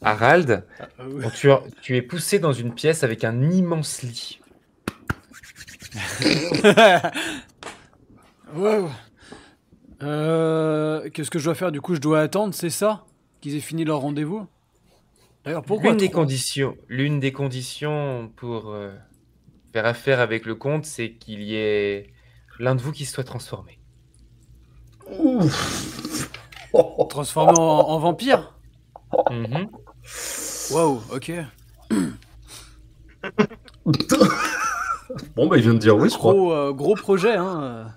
Harald, tu es poussé dans une pièce avec un immense lit. Wow. Qu'est-ce que je dois faire du coup? Je dois attendre, c'est ça? Qu'ils aient fini leur rendez-vous? D'ailleurs, pourquoi L'une des conditions pour faire affaire avec le comte, c'est qu'il y ait l'un de vous qui se soit transformé. transformer en vampire? Mhm. Wow, ok. Bon, bah, il vient de dire oui, je crois. Gros projet, hein.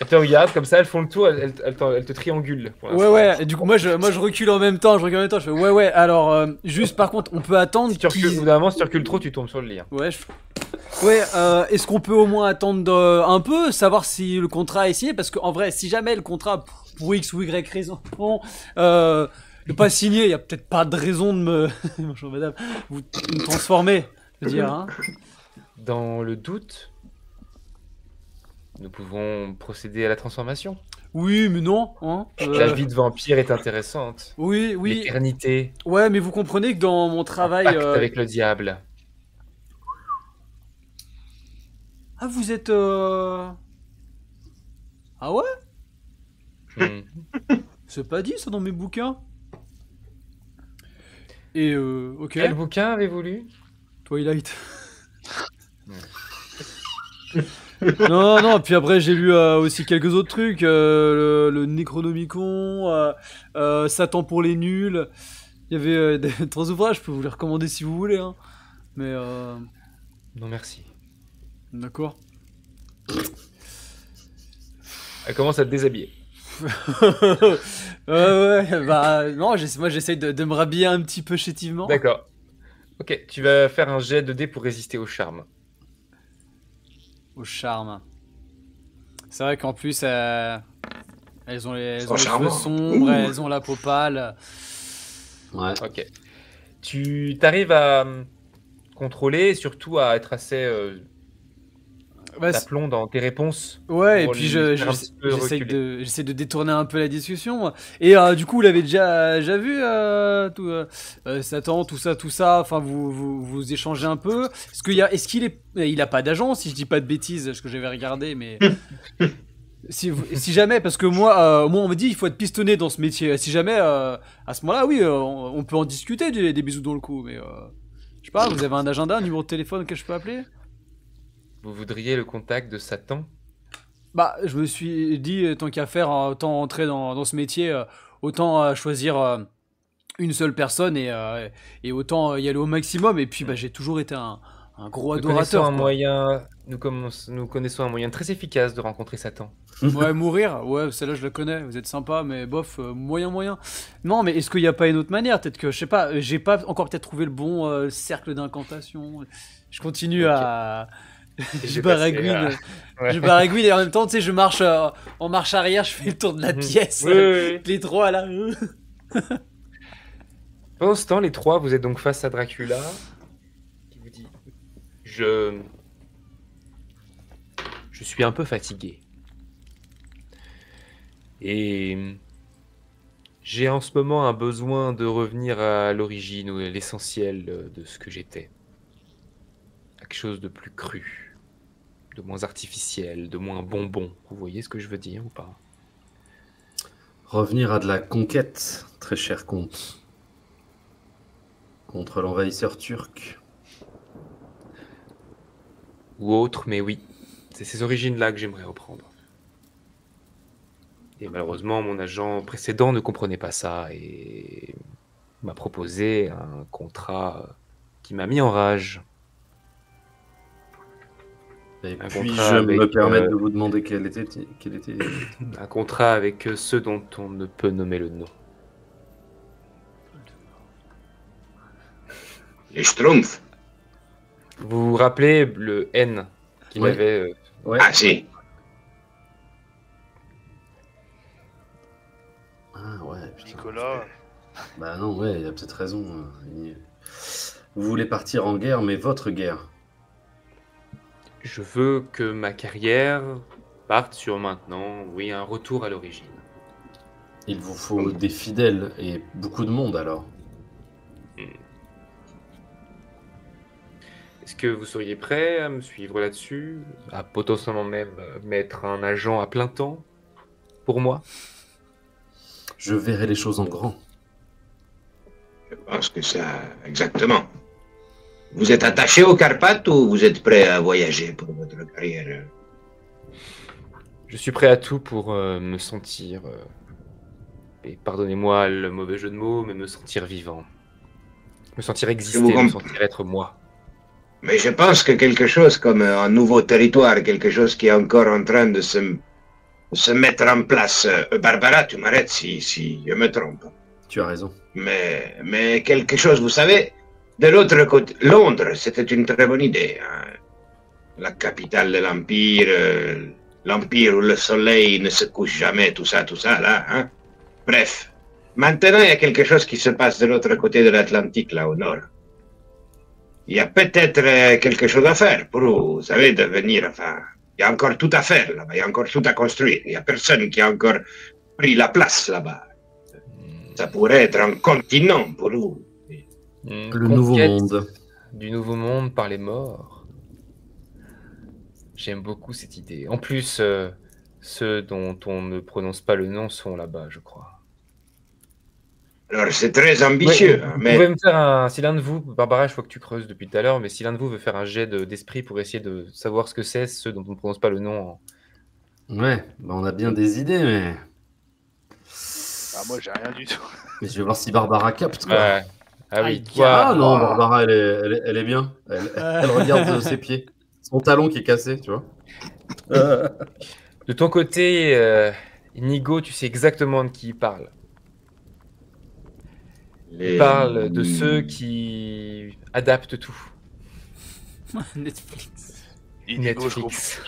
Elle te regarde comme ça, elles font le tour, elle te triangule. pour Ouais, l'instant. ouais, et du coup, moi je recule en même temps, je fais ouais, alors, juste par contre, on peut attendre Si tu recules, au bout d'un moment, si tu recules trop, tu tombes sur le lit. Hein. Ouais, est-ce qu'on peut au moins attendre un peu, savoir si le contrat est signé? Parce qu'en vrai, si jamais le contrat, pour X ou Y raison, n'est pas signé, il y a peut-être pas de raison de me... Bonjour madame, vous me transformer, je veux dire, hein. Dans le doute, nous pouvons procéder à la transformation. Oui, mais non, hein. La vie de vampire est intéressante. Oui, L'éternité, ouais, mais vous comprenez que dans mon travail... pacte avec le diable. Ah, vous êtes... Ah ouais? Hmm. C'est pas dit ça dans mes bouquins. Et ok. Quel bouquin avez-vous lu? Twilight. Non, puis après j'ai lu aussi quelques autres trucs, le Necronomicon, Satan pour les nuls. Il y avait trois ouvrages, je peux vous les recommander si vous voulez, hein. Mais Non, merci. d'accord. Elle commence à te déshabiller. Ouais, bah non, moi j'essaye de me rhabiller un petit peu chétivement. D'accord. Ok, tu vas faire un jet de dés pour résister au charme. Au charme. C'est vrai qu'en plus, elles ont les cheveux charmant. sombres, Ouh. elles ont la peau pâle. Ouais. Ok. Tu t'arrives à contrôler et surtout à être assez Bah, d'aplomb dans tes réponses. ouais, et pour puis lui faire un petit peu j'essaie de détourner un peu la discussion. Et du coup, vous l'avez déjà vu, Satan, tout ça. Enfin, vous échangez un peu. Est-ce qu'il a pas d'agent, si je dis pas de bêtises, ce que j'avais regardé, mais si jamais, parce que moi, on me dit il faut être pistonné dans ce métier. Si jamais, à ce moment-là, oui, on peut en discuter des bisous dans le cou, mais sais pas, vous avez un agenda, un numéro de téléphone que je peux appeler? Vous voudriez le contact de Satan? Bah, je me suis dit, tant qu'à faire, autant entrer dans ce métier, autant choisir une seule personne et autant y aller au maximum. Et puis, bah, j'ai toujours été un gros Nous connaissons adorateur, un quoi. moyen, nous connaissons un moyen très efficace de rencontrer Satan. Ouais, mourir, ouais, celle-là je la connais, vous êtes sympa, mais bof, moyen. Non, mais est-ce qu'il n'y a pas une autre manière? Peut-être que, je sais pas, j'ai pas encore peut-être trouvé le bon cercle d'incantation. Je continue Ok. à... je J'ai baragouine, passé à- je Ouais. baragouine et en même temps, tu sais, je marche en marche arrière, je fais le tour de la Mhm. pièce, Oui, oui, oui. les trois là. Pendant ce temps, les trois, vous êtes donc face à Dracula, qui vous dit je suis un peu fatigué. Et j'ai en ce moment un besoin de revenir à l'origine ou à l'essentiel de ce que j'étais. Quelque chose de plus cru, de moins artificiel, de moins bonbon. Vous voyez ce que je veux dire ou pas? Revenir à de la conquête, très cher comte. Contre l'envahisseur turc. Ou autre, mais oui. C'est ces origines-là que j'aimerais reprendre. Et malheureusement, mon agent précédent ne comprenait pas ça et m'a proposé un contrat qui m'a mis en rage. Et Un puis-je contrat me avec, permettre de vous demander quel était... Un contrat avec ceux dont on ne peut nommer le nom. Les Schtroumpfs. Vous vous rappelez le N qu'il Oui. avait Ouais. Ah si. Ah ouais, putain. Nicolas, Bah non, ouais, il a peut-être raison. Vous voulez partir en guerre, mais votre guerre. Je veux que ma carrière parte sur maintenant, oui, un retour à l'origine. Il vous faut des fidèles et beaucoup de monde alors. Est-ce que vous seriez prêt à me suivre là-dessus? À potentiellement même mettre un agent à plein temps pour moi? Je verrai les choses en grand. Je pense que ça, exactement. Vous êtes attaché aux Carpates ou vous êtes prêt à voyager pour votre carrière? Je suis prêt à tout pour me sentir, et pardonnez-moi le mauvais jeu de mots, mais me sentir vivant. Me sentir exister, vous me comp- sentir être moi. Mais je pense que quelque chose comme un nouveau territoire, quelque chose qui est encore en train de se mettre en place. Barbara, tu m'arrêtes si je me trompe. Tu as raison. Mais quelque chose, vous savez, de l'autre côté, Londres, c'était une très bonne idée. Hein. La capitale de l'Empire, l'Empire où le soleil ne se couche jamais, tout ça, là. Hein. Bref, maintenant, il y a quelque chose qui se passe de l'autre côté de l'Atlantique, là au nord. Il y a peut-être quelque chose à faire pour vous savez, de venir, enfin, il y a encore tout à faire là-bas, il y a encore tout à construire. Il n'y a personne qui a encore pris la place là-bas. Ça pourrait être un continent pour vous. Une Le nouveau conquête monde. Du nouveau monde par les morts. J'aime beaucoup cette idée. En plus, ceux dont on ne prononce pas le nom sont là-bas, je crois. Alors c'est très ambitieux, Ouais, hein, vous mais pouvez me faire un... Si l'un de vous, Barbara, je vois que tu creuses depuis tout à l'heure, mais si l'un de vous veut faire un jet d'esprit pour essayer de savoir ce que c'est, ceux dont on ne prononce pas le nom. Ouais, bah on a bien des idées, mais... ah, moi j'ai rien du tout. Mais je vais voir si Barbara capte, quoi. Ouais. Ah oui, Aïe, toi, Ah non, Ah. Barbara, elle est bien. Elle regarde ses pieds. Son talon qui est cassé, tu vois. de ton côté, Inigo, tu sais exactement de qui il parle. Il parle de ceux qui adaptent tout. Netflix. Inigo, Netflix.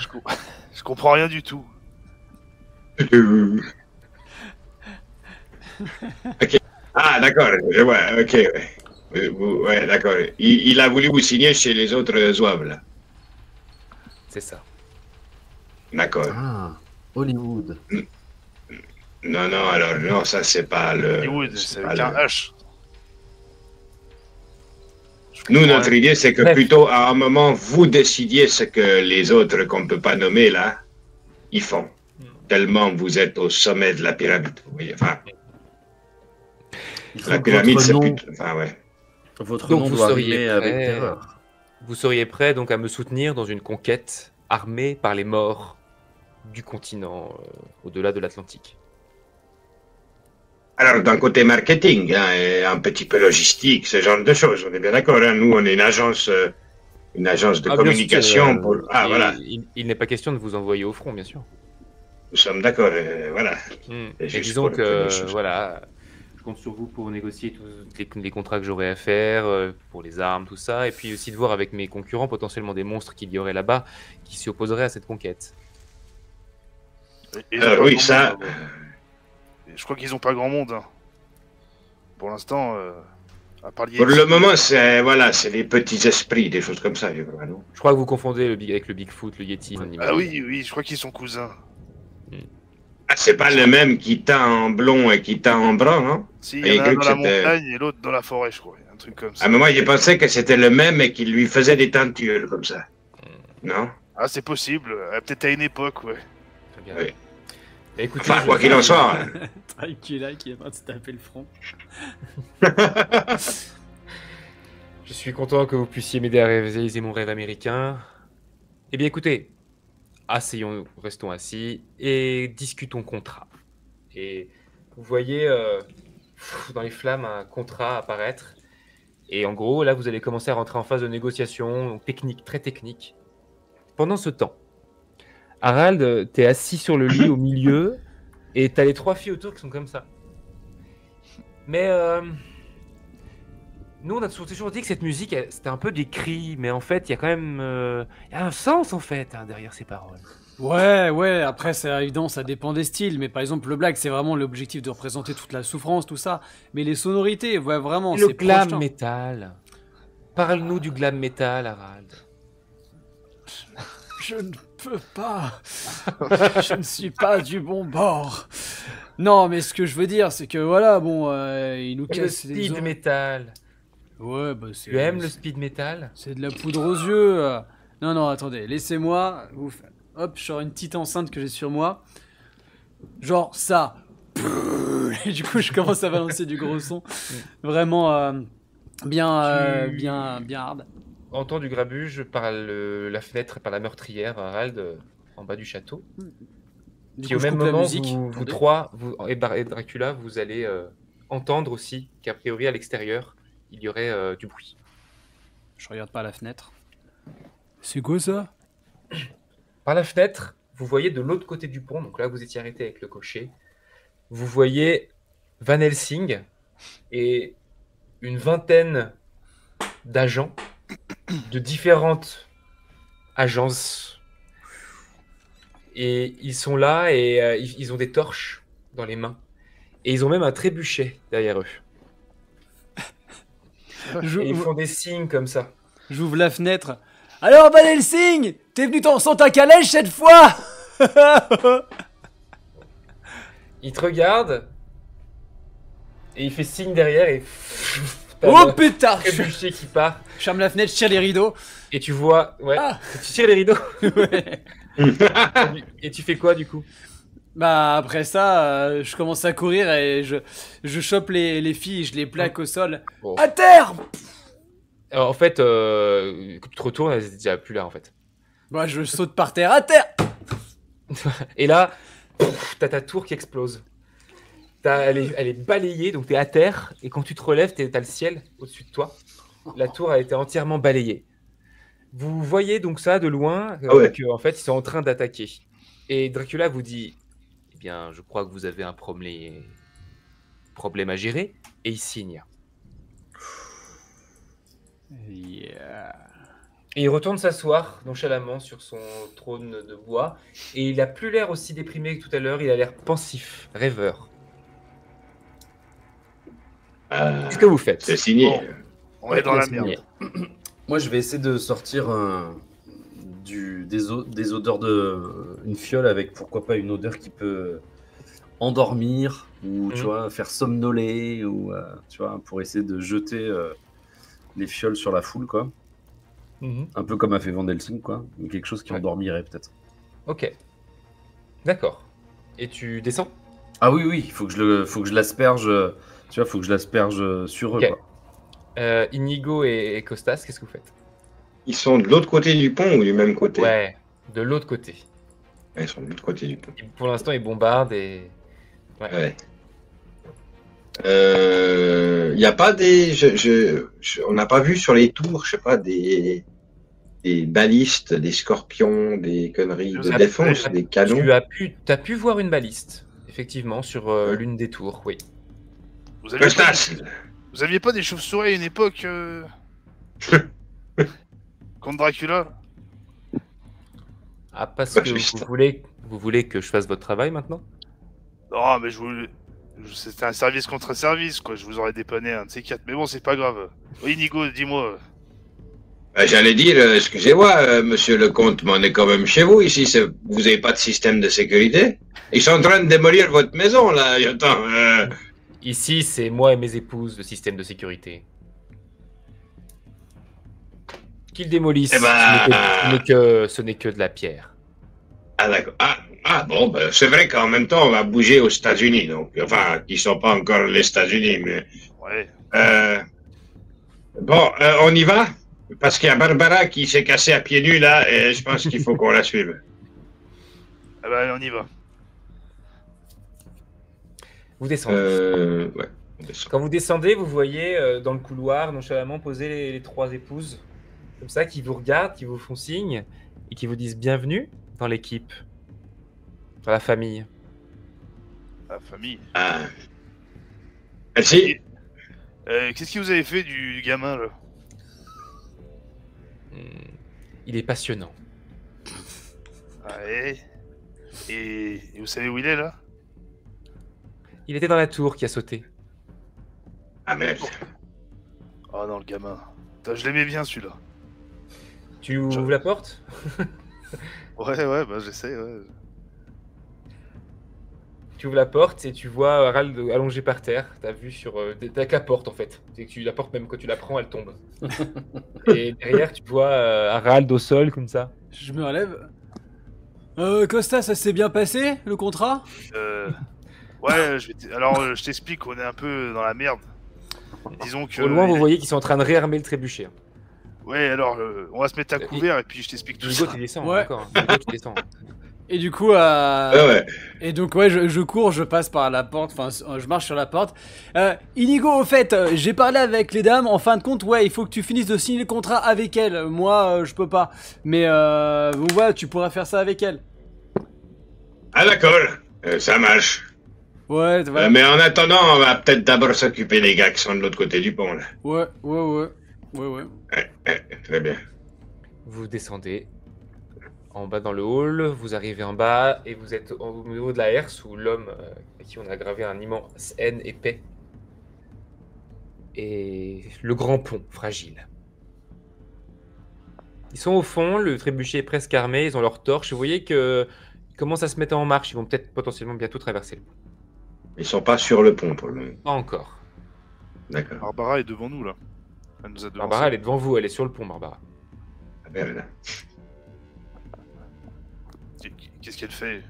je comprends rien du tout. Ok. Ah, d'accord, je vois, ok. Ouais, ouais, d'accord. Il a voulu vous signer chez les autres zouaves, là. C'est ça. D'accord. Ah, Hollywood. Non, non, alors, non, ça, c'est pas le... Hollywood, c'est pas avec le- un H. Nous, notre idée, c'est que Bref. plutôt, à un moment, vous décidiez ce que les autres qu'on ne peut pas nommer, là, ils font. Tellement vous êtes au sommet de la pyramide. Vous voyez, enfin, Il faut la que pyramide, votre c'est nom... plus... Enfin, ouais. Votre Donc nom vous doit seriez rimer avec prêt. terreur. Vous seriez prêt donc à me soutenir dans une conquête armée par les morts du continent au-delà de l'Atlantique. Alors, d'un côté marketing, hein, et un petit peu logistique, ce genre de choses, on est bien d'accord. Hein, nous, on est une agence de Ah, bien sûr, communication pour... Ah, et voilà, il n'est pas question de vous envoyer au front, bien sûr. nous sommes d'accord, voilà. Et Et juste disons pour le premier que, chose. voilà, je compte sur vous pour négocier tous les contrats que j'aurai à faire, pour les armes, tout ça, et puis aussi de voir avec mes concurrents potentiellement des monstres qu'il y aurait là-bas qui s'y opposeraient à cette conquête. Et ils ont pas Oui, grand ça... monde, là-bas. Et je crois qu'ils ont pas grand monde. Hein. Pour l'instant, à part Pour le moment, c'est voilà, c'est les petits esprits, des choses comme ça, je crois, non? Je crois que vous confondez avec le Bigfoot, le Yeti. Ah oui, oui, je crois qu'ils sont cousins. Ah, c'est pas le même qui tend en blond et qui tend en brun, non? Si, Et il y en a un cru dans que la c'était- montagne et l'autre dans la forêt, je crois. Un truc comme ça. Ah, mais moi, j'ai pensé que c'était le même et qu'il lui faisait des teintures, comme ça. Non? Ah, c'est possible. Peut-être à une époque, ouais. Très bien. Oui. Écoutez, Enfin, quoi qu'il en soit... Dracula qui est en train de se taper le front. je suis content que vous puissiez m'aider à réaliser mon rêve américain. Eh bien, écoutez, asseyons-nous, restons assis et discutons contrat. Et vous voyez dans les flammes un contrat apparaître. Et en gros, là, vous allez commencer à rentrer en phase de négociation, donc technique, très technique. Pendant ce temps, Harald, t'es assis sur le lit au milieu et t'as les 3 filles autour qui sont comme ça. Mais nous, on a toujours dit que cette musique, c'était un peu des cris, mais en fait, il y a quand même il y a un sens en fait derrière ces paroles. Ouais, après c'est évident, ça dépend des styles, mais par exemple le black c'est vraiment l'objectif de représenter toute la souffrance, tout ça, mais les sonorités, ouais vraiment, Et le c'est glam projetant. metal. Parle-nous du glam metal, Harald. Je ne peux pas, je ne suis pas du bon bord. Non, mais ce que je veux dire, c'est que voilà, bon, il nous Et le casse les speed oreilles. metal. Ouais, bah c'est... Tu aimes le speed metal? C'est de la poudre aux yeux. Non, attendez, laissez-moi vous faire... Hop, je sors une petite enceinte que j'ai sur moi. Genre ça. Et du coup, je commence à balancer du gros son. Vraiment bien hard. Entends du grabuge par la fenêtre, par la meurtrière, Harald, en bas du château. Du Qui coup, au je même coupe la moment, musique. vous Attendez. trois, et Dracula, vous allez entendre aussi qu'a priori à l'extérieur, il y aurait du bruit. Je regarde pas la fenêtre. C'est quoi ça? Par la fenêtre, vous voyez de l'autre côté du pont, donc là vous étiez arrêté avec le cocher, vous voyez Van Helsing et une vingtaine d'agents de différentes agences. Et ils sont là et ils ont des torches dans les mains. Et ils ont même un trébuchet derrière eux. Et ils font des signes comme ça. J'ouvre la fenêtre. Alors, Van Helsing, t'es venu sans ta calèche cette fois? Il te regarde et il fait signe derrière et t'as Oh le putain! trébuchet qui part Je ferme la fenêtre, je tire les rideaux. et tu vois, ouais, Ah. tu tires les rideaux Ouais. et tu fais quoi du coup? Bah après ça, je commence à courir et je chope les filles et je les plaque au sol. Bon. À terre! Alors, en fait, quand tu te retournes, elles étaient déjà plus là en fait. Bah je saute par terre, à terre! Et là, t'as ta tour qui explose. Elle est balayée, donc t'es à terre, et quand tu te relèves, t'as le ciel au-dessus de toi. La tour a été entièrement balayée. Vous voyez donc ça de loin, Ah ouais. qu'en fait, ils sont en train d'attaquer. Et Dracula vous dit, eh bien, je crois que vous avez un problème à gérer, et il signe. Yeah. Et il retourne s'asseoir nonchalamment sur son trône de bois, et il a plus l'air aussi déprimé que tout à l'heure, il a l'air pensif, rêveur. Qu'est-ce que vous faites? C'est signé. Bon. On est dans la c'est merde. signé. Moi, je vais essayer de sortir des odeurs de une fiole avec pourquoi pas une odeur qui peut endormir ou tu vois faire somnoler ou tu vois pour essayer de jeter les fioles sur la foule quoi. Un peu comme a fait Van Helsing quoi, mais quelque chose qui Ouais. endormirait peut-être. Ok. D'accord. Et tu descends? Ah oui, il faut que je l'asperge. Tu vois, faut que je l'asperge sur eux Ok. quoi. Inigo et Costas, qu'est-ce que vous faites? Ils sont de l'autre côté du pont ou du même côté? Ouais, de l'autre côté. Ouais, ils sont de l'autre côté du pont. Et pour l'instant, ils bombardent et... Ouais. Y a pas des... on n'a pas vu sur les tours, je sais pas, des balistes, des scorpions, des conneries de défense, des canons. T'as pu voir une baliste, effectivement, sur l'une des tours, oui. Vous aviez, pas Costas! vous aviez pas des chauves-souris à une époque contre Dracula? Ah, parce Ouais, que juste. vous voulez que je fasse votre travail maintenant? Non, mais c'était un service contre service, quoi. Je vous aurais dépanné un de ces quatre. Mais bon, c'est pas grave. Oui, Nigo, dis-moi. J'allais dire, excusez-moi, monsieur le comte, mais on est quand même chez vous ici. Vous n'avez pas de système de sécurité? Ils sont en train de démolir votre maison, là. Attends, Ici, c'est moi et mes épouses, le système de sécurité. Qu'ils démolissent, Eh ben, ce n'est que de la pierre. Ah, d'accord. Bon, ben, c'est vrai qu'en même temps, on va bouger aux États-Unis, donc, enfin, qui sont pas encore les États-Unis, mais. Ouais. Bon, on y va? Parce qu'il y a Barbara qui s'est cassée à pieds nus, là, et je pense qu'il faut qu'on la suive. Ah bah, allez, on y va. Vous descendez. Ouais, on descend. Quand vous descendez, vous voyez dans le couloir nonchalamment poser les trois épouses, comme ça, qui vous regardent, qui vous font signe et qui vous disent bienvenue dans l'équipe, dans la famille. La famille. Ah. Merci. Qu'est-ce que vous avez fait du gamin, là? Il est passionnant. Ouais. Et vous savez où il est, là? Il était dans la tour qui a sauté. Ah, merde. Oh non, le gamin. Putain, je l'aimais bien, celui-là. Tu ouvres la porte? Ouais, bah j'essaie, ouais. Tu ouvres la porte et tu vois Harald allongé par terre. T'as vu sur... T'as qu'à porte, en fait. C'est que la porte, même quand tu la prends, elle tombe. Et derrière, tu vois Harald au sol, comme ça. Je me relève. Costa, ça s'est bien passé, le contrat? Ouais, alors je t'explique, on est un peu dans la merde. Disons que... Au loin, vous voyez qu'ils sont en train de réarmer le trébuchet. Ouais, alors on va se mettre à couvert et puis je t'explique tout Hugo, ça. tu descends, Ouais. d'accord. Hugo, tu descends. Et du coup, Ouais. et donc ouais, je cours, je passe par la porte, enfin je marche sur la porte. Inigo, au fait, j'ai parlé avec les dames, en fin de compte, ouais, il faut que tu finisses de signer le contrat avec elles. Moi, je peux pas. Mais bon, voilà, tu pourras faire ça avec elles. Ah, d'accord. Ça marche. Ouais, voilà. Mais en attendant, on va peut-être d'abord s'occuper des gars qui sont de l'autre côté du pont, là. Ouais. Très bien. Vous descendez en bas dans le hall, vous arrivez en bas et vous êtes au niveau de la herse où l'homme à qui on a gravé un immense N épais et le grand pont fragile. Ils sont au fond, le trébuchet est presque armé, ils ont leur torche. Vous voyez qu'ils commencent à se mettre en marche, ils vont peut-être potentiellement bientôt traverser le pont. Ils sont pas sur le pont pour le moment. Pas encore. D'accord. Barbara est devant nous, là. Elle nous a devancé. Barbara, elle est devant vous, elle est sur le pont, Barbara. Ah, merde. Qu'est-ce qu'elle fait?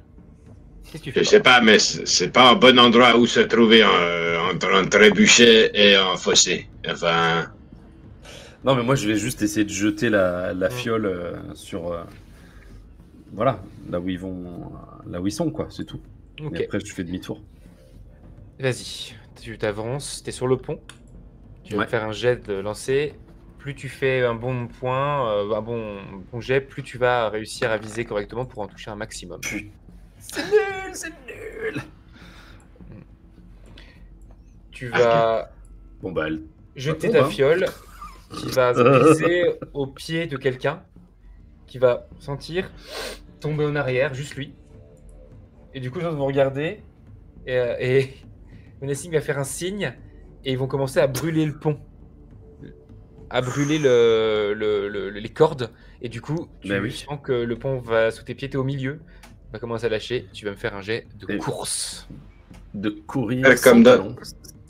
Qu'est-ce que tu fais? Je sais pas, mais c'est pas un bon endroit où se trouver entre un trébuchet et un fossé. Enfin, Non, mais moi, je vais juste essayer de jeter la fiole sur... voilà, là où ils sont, quoi, c'est tout. Ok, Et après, je fais demi-tour. vas-y, tu t'avances, t'es sur le pont. Tu vas Ouais. me faire un jet de lancer. Plus tu fais un bon point, un bon jet, plus tu vas réussir à viser correctement pour en toucher un maximum. C'est nul. Tu vas Bon, bah, elle... jeter Bon, ta bah. fiole qui va se glisser au pied de quelqu'un qui va sentir tomber en arrière, juste lui. Et du coup, les gens vont regarder et Menacing va faire un signe et ils vont commencer à brûler le pont. À brûler les cordes. Et du coup, tu Bah oui. sens que le pont va sous tes pieds, t'es au milieu. Va commencer à lâcher. Tu vas me faire un jet de Et- course. De courir Comme sans d'hab. talons.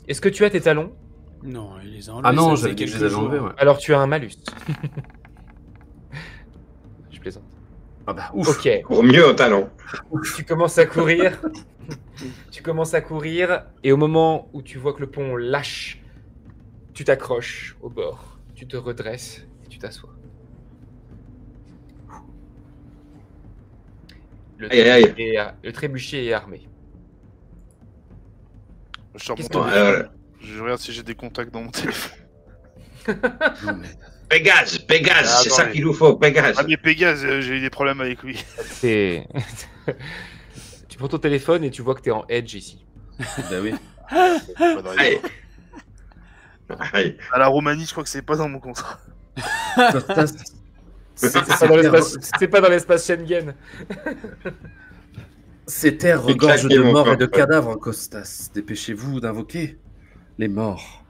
Est-ce que tu as tes talons? Non, il les a enlevés. Ah non, ça faisait je quelques les avais jours. enlevés, ouais. Alors tu as un malus. Je plaisante. Ah bah, ouf. Ok, pour mieux au talon. tu commences à courir. Tu commences à courir et au moment où tu vois que le pont lâche, Tu t'accroches au bord, tu te redresses et tu t'assois. Le Aïe, aïe. le trébuchet est armé. Je sors mon Qu'est-ce Bon, que- téléphone. alors, Je regarde si j'ai des contacts dans mon téléphone. Non, mais... Pégase, Pégase, Ah, c'est ça attendez. qu'il nous faut, Pégase. Ah mais Pégase, j'ai eu des problèmes avec lui. C'est... Tu prends ton téléphone et tu vois que tu es en edge ici. Bah oui. Pas dans les- Aïe. Aïe. À la Roumanie, je crois que c'est pas dans mon contrat. Costas, C'est pas dans l'espace Schengen. Ces terres C'est regorgent claqué, de mon morts et corps. de cadavres, Costas. Dépêchez-vous d'invoquer les morts.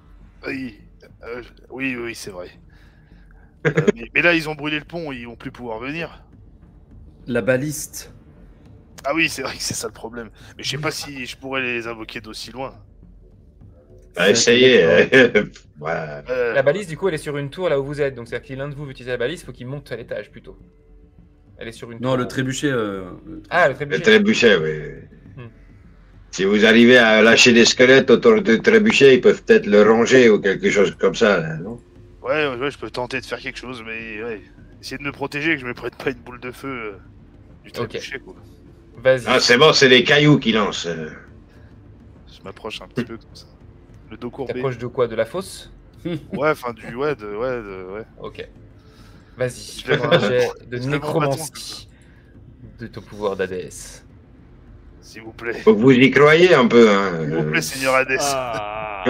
Oui, oui, c'est vrai. Mais là, ils ont brûlé le pont, ils vont plus pouvoir venir. La baliste. Ah oui, c'est vrai que c'est ça le problème. Mais je sais pas si je pourrais les invoquer d'aussi loin. Ah, essayez. Ouais. La balise, du coup, elle est sur une tour là où vous êtes. Donc, c'est-à-dire que si l'un de vous veut utiliser la balise, il faut qu'il monte à l'étage plutôt. Elle est sur une tour. Non, le trébuchet. Ah, le Le trébuchet. trébuchet, oui. Hmm. Si vous arrivez à lâcher des squelettes autour du trébuchet, ils peuvent peut-être le ranger ou quelque chose comme ça, là, non? Ouais, je peux tenter de faire quelque chose, mais ouais. Essayer de me protéger, que je me prenne pas une boule de feu du trébuchet, quoi. Vas-y. Ah, c'est bon, c'est des cailloux qui lancent. Je m'approche un petit peu comme ça. Le dos courbé. T'approches de quoi? De la fosse? Ouais, enfin ouais. Ok. Vas-y, Je vais- fais-moi un jet de je vais nécromancie de ton pouvoir d'Hadès. S'il vous plaît. Faut que vous y croyez un peu, hein. S'il vous plaît, Seigneur Hadès. Ah.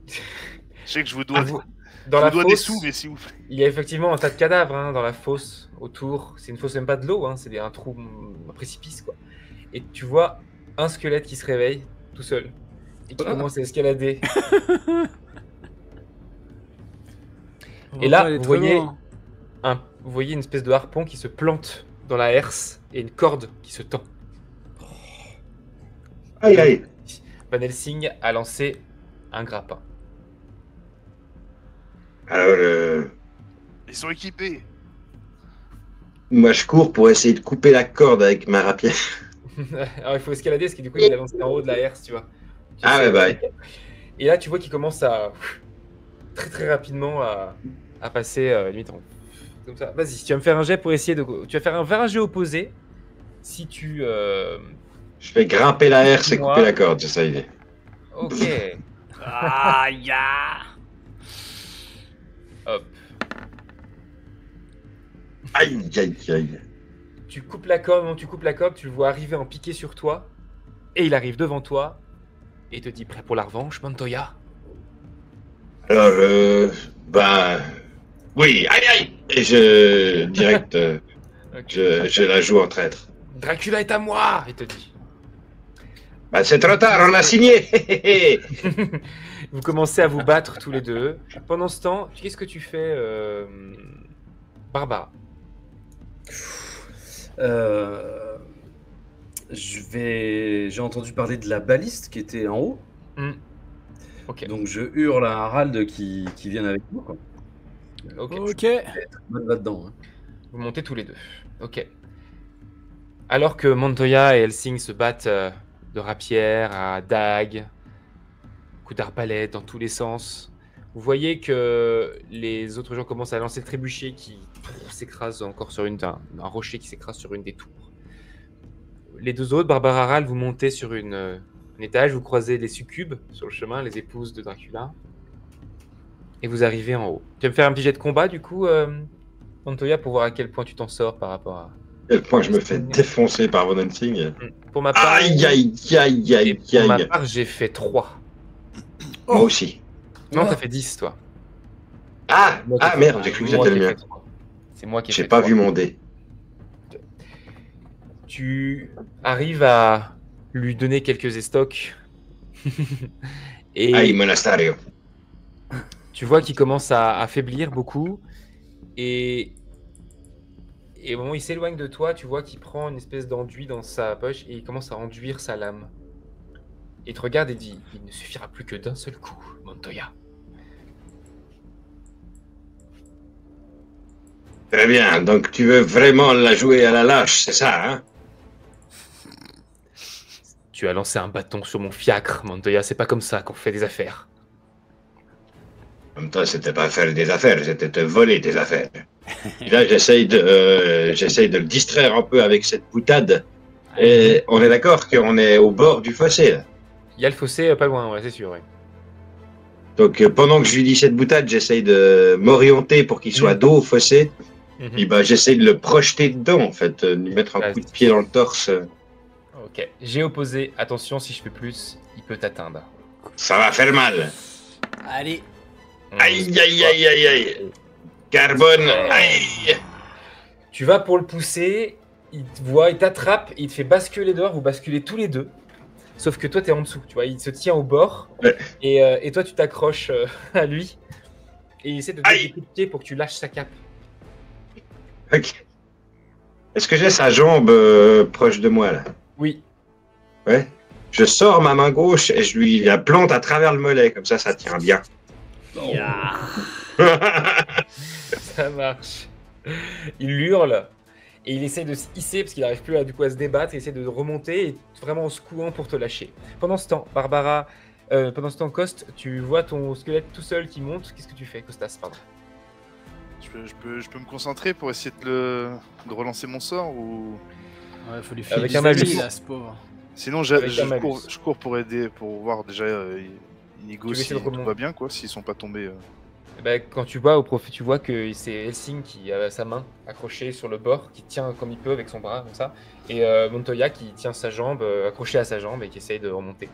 Je sais que je vous dois, Dans je la vous dois des fosse, sous, mais s'il vous plaît. il y a effectivement un tas de cadavres hein, dans la fosse autour. C'est une fosse même pas de l'eau, hein, c'est un trou, un précipice quoi. Et tu vois un squelette qui se réveille tout seul et qui commence à escalader. On Et va là, pas aller vous trop voyez- loin. Vous voyez une espèce de harpon qui se plante dans la herse et une corde qui se tend. Aïe, aïe. Van Helsing a lancé un grappin. Alors, Ils sont équipés. moi, je cours pour essayer de couper la corde avec ma rapière. Alors il faut escalader parce que du coup il est lancé en haut de la herse, tu vois. Tu Ah sais, ouais, bah. Et là tu vois qu'il commence à très rapidement à passer limite en... comme ça. Vas-y, tu vas me faire un jet pour essayer de... Tu vas faire un jet opposé si tu... Je fais grimper la herse et Moi. couper la corde, c'est ça l'idée. Ok. Ah, ya. Hop. Aïe, aïe, aïe. Tu coupes la corde, au moment où tu coupes la corde, tu le vois arriver en piqué sur toi. Et il arrive devant toi et te dit prêt pour la revanche, Montoya? Alors, bah. Oui, aïe, aïe. Et je. Direct, Ok. je la joue en traître. Dracula est à moi, il te dit. Bah, c'est trop tard, on a signé. Vous commencez à vous battre tous les deux. Pendant ce temps, qu'est-ce que tu fais, Barbara? J'ai entendu parler de la baliste qui était en haut. Ok. Donc je hurle à Harald qui vienne avec nous. Quoi. Ok. Ok. Bonne là-dedans. Hein. Vous montez tous les deux. Ok. Alors que Montoya et Helsing se battent de rapière à dague, coup d'arbalète dans tous les sens, vous voyez que les autres gens commencent à lancer le trébuchet qui s'écrase encore sur un rocher qui s'écrase sur une des tours. Les deux autres, Barbara Harald, vous montez sur un étage, vous croisez les succubes sur le chemin, les épouses de Dracula, et vous arrivez en haut. Tu vas me faire un petit jet de combat du coup, Montoya, pour voir à quel point tu t'en sors par rapport à... Quel point je me fais défoncer par Von Helsing. Pour ma part, Aïe, aïe, aïe, aïe, pour ma aïe. part j'ai fait 3. Moi aussi. Non, Ah. t'as fait 10, toi. Ah, Moi qui ai ah fait- merde, j'ai cru que moi c'était qui le ai mien. fait 3. C'est moi qui ai J'ai fait pas 3. vu mon dé. Tu arrives à lui donner quelques estocs. Et Aïe, monasterio. tu vois qu'il commence à affaiblir beaucoup. Et au moment où il s'éloigne de toi, tu vois qu'il prend une espèce d'enduit dans sa poche et il commence à enduire sa lame. Il te regarde et dit, il ne suffira plus que d'un seul coup, Montoya. Très bien, donc tu veux vraiment la jouer à la lâche, c'est ça, hein? Tu as lancé un bâton sur mon fiacre, Montoya, c'est pas comme ça qu'on fait des affaires. En même temps, c'était pas faire des affaires, c'était te voler des affaires. Et là, j'essaye de le distraire un peu avec cette boutade. Et on est d'accord qu'on est au bord du fossé, là. Il y a le fossé pas loin, ouais, c'est sûr, ouais. Donc, pendant que je lui dis cette boutade, j'essaye de m'orienter pour qu'il soit dos au fossé. Et bah, j'essaye de le projeter dedans, en fait, de lui mettre un coup de pied dans le torse. Ok, j'ai opposé. Attention, si je fais plus, il peut t'atteindre. Ça va faire mal. Allez. Aïe, aïe, aïe, aïe, aïe. Carbone, aïe. Tu vas pour le pousser, il te voit, il t'attrape, il te fait basculer dehors, vous basculez tous les deux. Sauf que toi, t'es en dessous, tu vois, il se tient au bord, Ouais. et toi, tu t'accroches à lui, et il essaie de te Aïe. donner des coups de pied pour que tu lâches sa cape. Ok. Est-ce que j'ai sa jambe proche de moi, là? Oui, Ouais. Je sors ma main gauche et je lui la plante à travers le mollet, comme ça tient bien. ça marche. Il hurle, et il essaie de se hisser, parce qu'il n'arrive plus du coup, à se débattre, il essaie de remonter, et vraiment en secouant pour te lâcher. Pendant ce temps, Coste, tu vois ton squelette tout seul qui monte, qu'est-ce que tu fais, Costas, pardon? Je peux me concentrer pour essayer de relancer mon sort ou... Ouais, faut lui filer Avec des un malus. amis, là, ce pauvre. Sinon, Avec un malus. je cours pour aider, pour voir déjà Inigo Tu veux si essayer de tout remonter. va bien, quoi, s'ils sont pas tombés. Eh ben, quand tu vois au profit, tu vois que c'est Helsing qui a sa main accrochée sur le bord, qui tient comme il peut avec son bras, comme ça, et Montoya qui tient sa jambe, accrochée à sa jambe et qui essaye de remonter.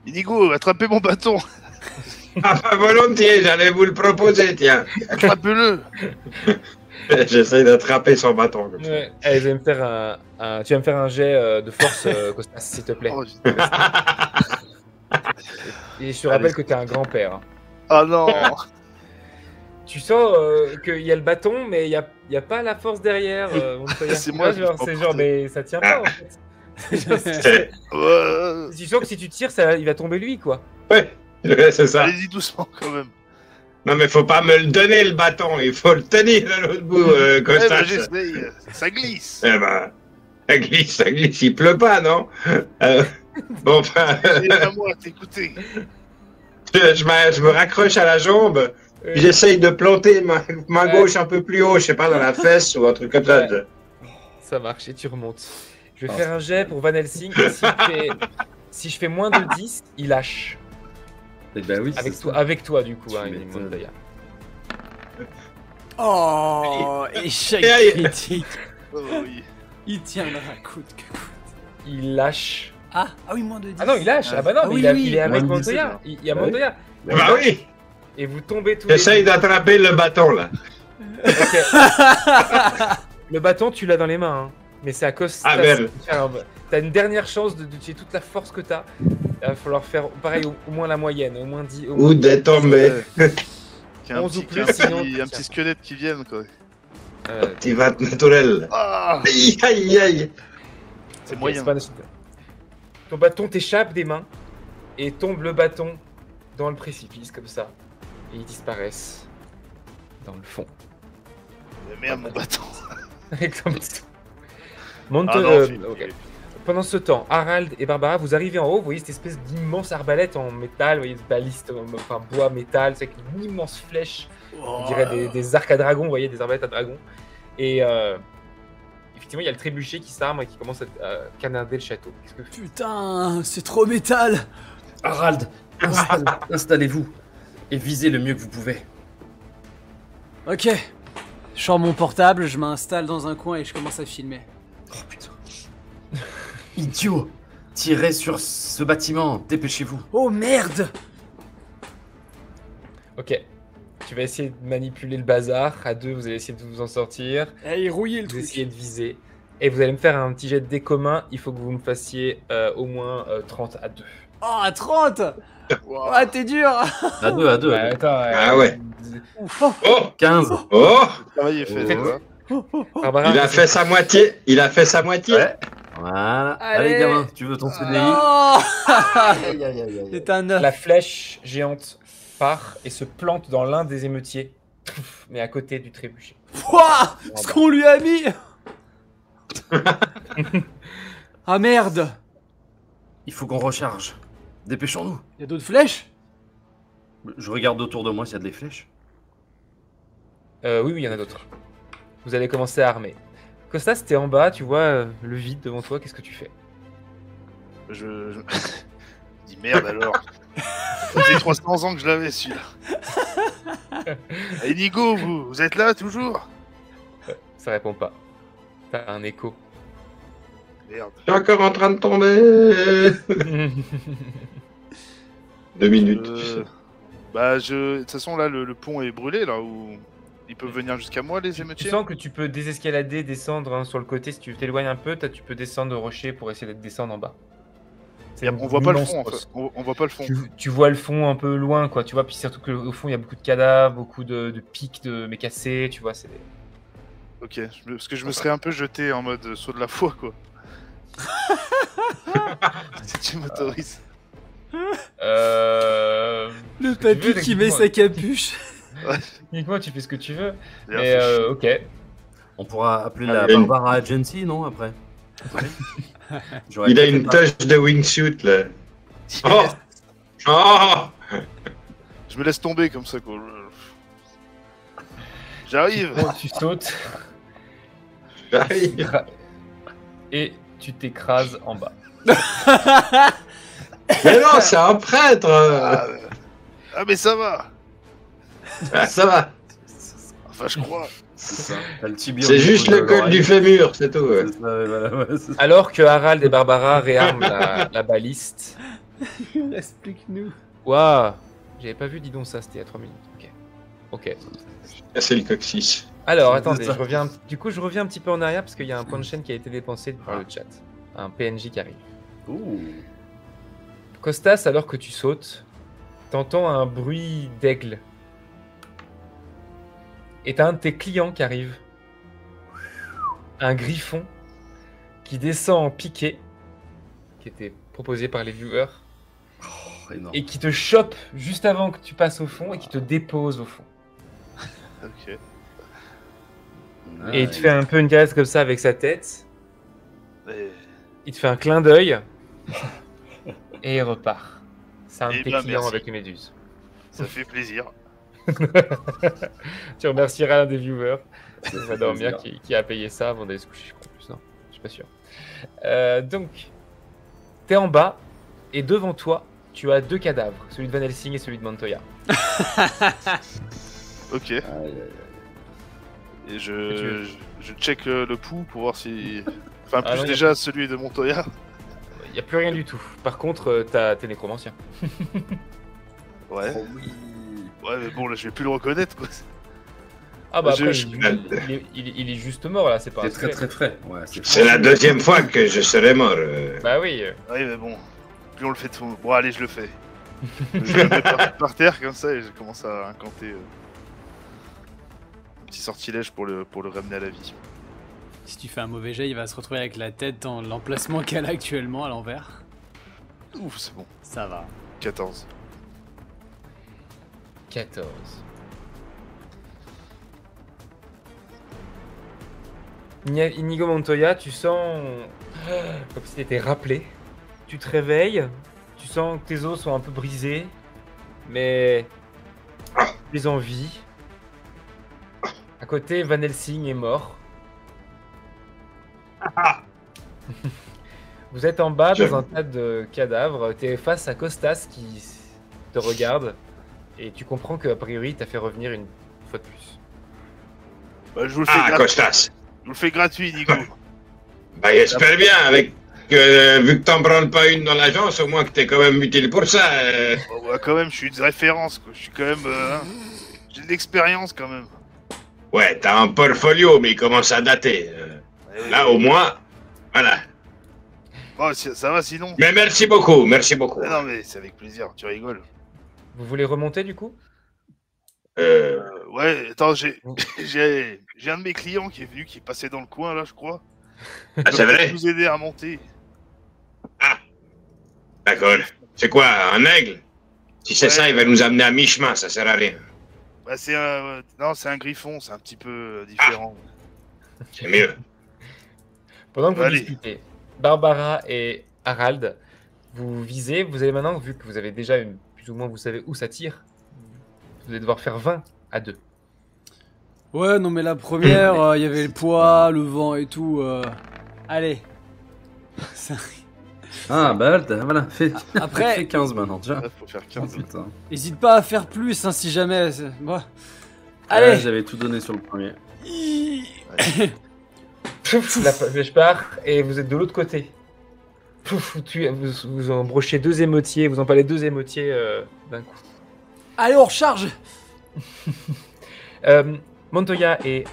Inigo, attrapez mon bâton. Ah, pas volontiers, j'allais vous le proposer, tiens. Attrape-le. J'essaye d'attraper son bâton. Comme ça. Ouais. Allez, tu vas me faire un jet de force, Costas, s'il te plaît. Oh, je déteste. Et je te rappelle que tu es un grand-père. Ah non. Tu sens qu'il y a le bâton, mais il y a pas la force derrière. Montoya. C'est moi qui genre, peux c'est en genre, porter. mais ça tient pas en fait. Tu sens que si tu tires, il va tomber lui, quoi. Ouais, c'est ça. Allez-y doucement quand même. Non, mais faut pas me le donner, le bâton. Il faut le tenir à l'autre bout, Eh ben, Costas. j'essaye. Ça glisse. Eh ben, ça glisse, il pleut pas, non? Bon, enfin, C'est à moi, t'écouter. je me raccroche à la jambe, puis j'essaye de planter ma main gauche un peu plus haut, je sais pas, dans la fesse ou un truc comme ça. Ouais. Ça marche et tu remontes. Je vais faire un jet pour Van Helsing. Si je fais moins de 10, il lâche. Eh ben oui, Avec toi, du coup, Tu hein, m'étonnes. Montoya. Oh, échec Aïe. critique. Oh, oui. Il tiendra coûte que coûte. Il lâche. Ah oui, moins de 10. Ah non, il lâche. Ah bah non, Ah mais oui, il, oui. il est avec Moins de 10, Montoya. c'est Il y a Bah oui. Montoya. Bah oui, Et vous tombez tous les j'essaye deux. d'attraper le bâton, là. Ok. Le bâton, tu l'as dans les mains. Hein. Mais c'est à cause. Ah, merde. T'as une dernière chance d'utiliser toute la force que t'as. Il va falloir faire pareil, au moins la moyenne. Au moins 10. Au moins Ou d'être tombé. Qu'il y a 11 ou qu'il y a plus, sinon- un petit squelette qui vienne, quoi. Tu vas te naturel. Ah, Aïe, aïe, aïe. c'est Ok, moyen. c'est pas nécessaire. Ton bâton t'échappe des mains et tombe le bâton dans le précipice comme ça. Et ils disparaissent dans le fond. Merde, mon bâton. Avec ton bâton. Ah non, Ok. Pendant ce temps, Harald et Barbara, vous arrivez en haut, vous voyez cette espèce d'immense arbalète en métal, vous voyez des balistes, enfin bois, métal, c'est avec une immense flèche, on dirait des arcs à dragons, vous voyez, des arbalètes à dragons. Et effectivement, il y a le trébuchet qui s'arme et qui commence à canarder le château. Qu'est-ce que Putain, c'est trop métal. Harald, installez-vous et visez le mieux que vous pouvez. Ok. Je sors mon portable, je m'installe dans un coin et je commence à filmer. Oh putain. Idiot! Tirez sur ce bâtiment, dépêchez-vous. Oh merde. Ok. Tu vas essayer de manipuler le bazar. À deux, vous allez essayer de vous en sortir. Eh, rouillez le Vous truc. essayez de viser. Et vous allez me faire un petit jet de dés commun. Il faut que vous me fassiez au moins 30 à 2. Oh, à 30. Wow. Ah, t'es dur. À deux, à deux. Bah, attends, Ah ouais. Oh, Oh, 15. oh, Le travail est fait, Oh. ça va. Barbara, il a fait sa moitié. Il a fait sa moitié. Ouais. Voilà. Allez. Allez, gamin, tu veux ton CDI? Oh. Aïe, aïe, aïe, aïe. C'est un 9. la flèche géante part et se plante dans l'un des émeutiers. Pouf, mais à côté du trébuchet. Ouah, ce qu'on lui a mis. Ah merde. Il faut qu'on recharge. Dépêchons-nous. Il y a d'autres flèches? Je regarde autour de moi s'il y a des flèches. Oui, il y en a d'autres. Vous allez commencer à armer. Costas, t'es en bas, tu vois le vide devant toi, qu'est-ce que tu fais? Je dis merde alors. Ça fait 300 ans que je l'avais celui-là. Inigo, vous êtes là toujours? Ça répond pas. T'as un écho. Merde. Je suis encore en train de tomber. 2 minutes. Bah de toute façon là le pont est brûlé là où ils peuvent venir jusqu'à moi les Tu émeutiers. sens que tu peux désescalader, descendre hein, sur le côté. Si tu t'éloignes un peu, tu peux descendre au rocher pour essayer de descendre en bas. C'est On voit pas le fond en immense. fait. On voit pas le fond. Tu vois le fond un peu loin, quoi. Tu vois, puis surtout qu'au fond, il y a beaucoup de cadavres, beaucoup de pics mais cassés, tu vois. C'est Ok, parce que je me serais un peu jeté en mode saut de la foi quoi. Si tu m'autorises. Le ce que tu papy veux, qui met techniquement. sa capuche. Techniquement, tu fais ce que tu veux. D'ailleurs, Mais c'est chiant. ok. On pourra appeler Ah, la il y a une- Barbara Agency, non, après? Il a une touche de wingsuit là. Oh, oh. Je me laisse tomber comme ça quoi. J'arrive. Bon, tu sautes J'arrive. et tu t'écrases en bas. Mais non, c'est un prêtre. Ah mais ça va. Ah, ça va. Enfin je crois. C'est ça. T'as le tibia au C'est niveau juste de le col l'oreille. du fémur, c'est tout. Ouais. C'est ça, ouais, voilà, ouais, c'est ça. Alors que Harald et Barbara réarment la baliste. Il reste plus que nous. Waouh. J'avais pas vu, dis donc ça, c'était il y a 3 minutes. Ok. Ok. C'est le coccyx. Alors, C'est attendez, ça. je reviens un petit peu en arrière parce qu'il y a un point de chaîne qui a été dépensé par le chat. Un PNJ qui arrive. Ouh. Costas, alors que tu sautes, t'entends un bruit d'aigle. Et t'as un de tes clients qui arrive. Un griffon qui descend en piqué, qui était proposé par les viewers, Oh, énorme. et qui te chope juste avant que tu passes au fond et qui te dépose au fond. Ok. Et il te fait un peu une caresse comme ça avec sa tête. Et... Il te fait un clin d'œil et il repart. C'est un de Eh tes ben, clients merci. avec une méduse. Ça fait plaisir. Tu remercieras un des viewers, Ça va fait dormir, plaisir. qui a payé ça avant d'aller se coucher, je crois. En plus. Non, je suis pas sûr. Donc, t'es en bas et devant toi, tu as 2 cadavres, celui de Van Helsing et celui de Montoya. Ok. Aïe, aïe, aïe. Et tu veux je check le pouls pour voir si... Enfin, Ah plus non, y a déjà celui de Montoya. Il n'y a plus rien du tout. Par contre, t'as tes nécromanciens. Ouais. Oh oui. Ouais, mais bon, là, je vais plus le reconnaître, quoi. Ah bah Je- après, je- il est juste mort là, c'est pas un C'est très squelette. très frais. Ouais, C'est la deuxième fois que je serai mort. Bah oui. Ouais, mais bon. Plus on le fait tout. Bon, allez, je le fais. Je le mets par terre, comme ça, et je commence à incanter un petit sortilège pour le ramener à la vie. Si tu fais un mauvais jet, il va se retrouver avec la tête dans l'emplacement qu'elle a actuellement à l'envers. Ouf, c'est bon. Ça va. 14. 14. Inigo Montoya, tu sens comme si t'étais rappelé. Tu te réveilles, tu sens que tes os sont un peu brisés, mais tu es en vie. À côté, Van Helsing est mort. Vous êtes en bas dans un tas de cadavres. Tu es face à Costas qui te regarde et tu comprends qu'a priori, t'as fait revenir une fois de plus. Bah, je vous le fais Ah, gratuit. Costas. Je vous le fais gratuit, Nico. Bah, j'espère bien, avec vu que t'en branles pas une dans l'agence, au moins que t'es quand même utile pour ça. Bon, bah, quand même, je suis une référence, quoi. Je suis quand même. J'ai de l'expérience, quand même. Ouais, t'as un portfolio, mais il commence à dater. Eh oui. Là, au moins, voilà. Bon, ça va sinon. Mais merci beaucoup, merci beaucoup. Ah, non, mais c'est avec plaisir, tu rigoles. Vous voulez remonter du coup? Ouais, attends, j'ai un de mes clients qui est venu, qui est passé dans le coin, là, je crois. Ah, c'est vrai? Vous aider à monter. D'accord. C'est quoi, un aigle? Si c'est Ouais. ça, il va nous amener à mi-chemin, ça sert à rien. Bah, c'est un. Non, c'est un griffon, c'est un petit peu différent. C'est mieux. Pendant que vous Allez. discutez, Barbara et Harald, Vous visez, vous allez maintenant, vu que vous avez déjà plus ou moins, vous savez où ça tire, vous allez devoir faire 20 à 2. Ouais, non, mais la première, il y avait le poids, le vent et tout. Allez. Ça- Ah, bah voilà, fais, Après- fais 15 maintenant, déjà. Là, faut faire Oh, 15. putain. Hésite pas à faire plus, hein, si jamais. Bon. Ouais, Allez. j'avais tout donné sur le premier. La flèche part et vous êtes de l'autre côté. Vous embrochez 2 émotiers, vous empalez 2 émotiers d'un coup. Allez, on recharge. Montoya et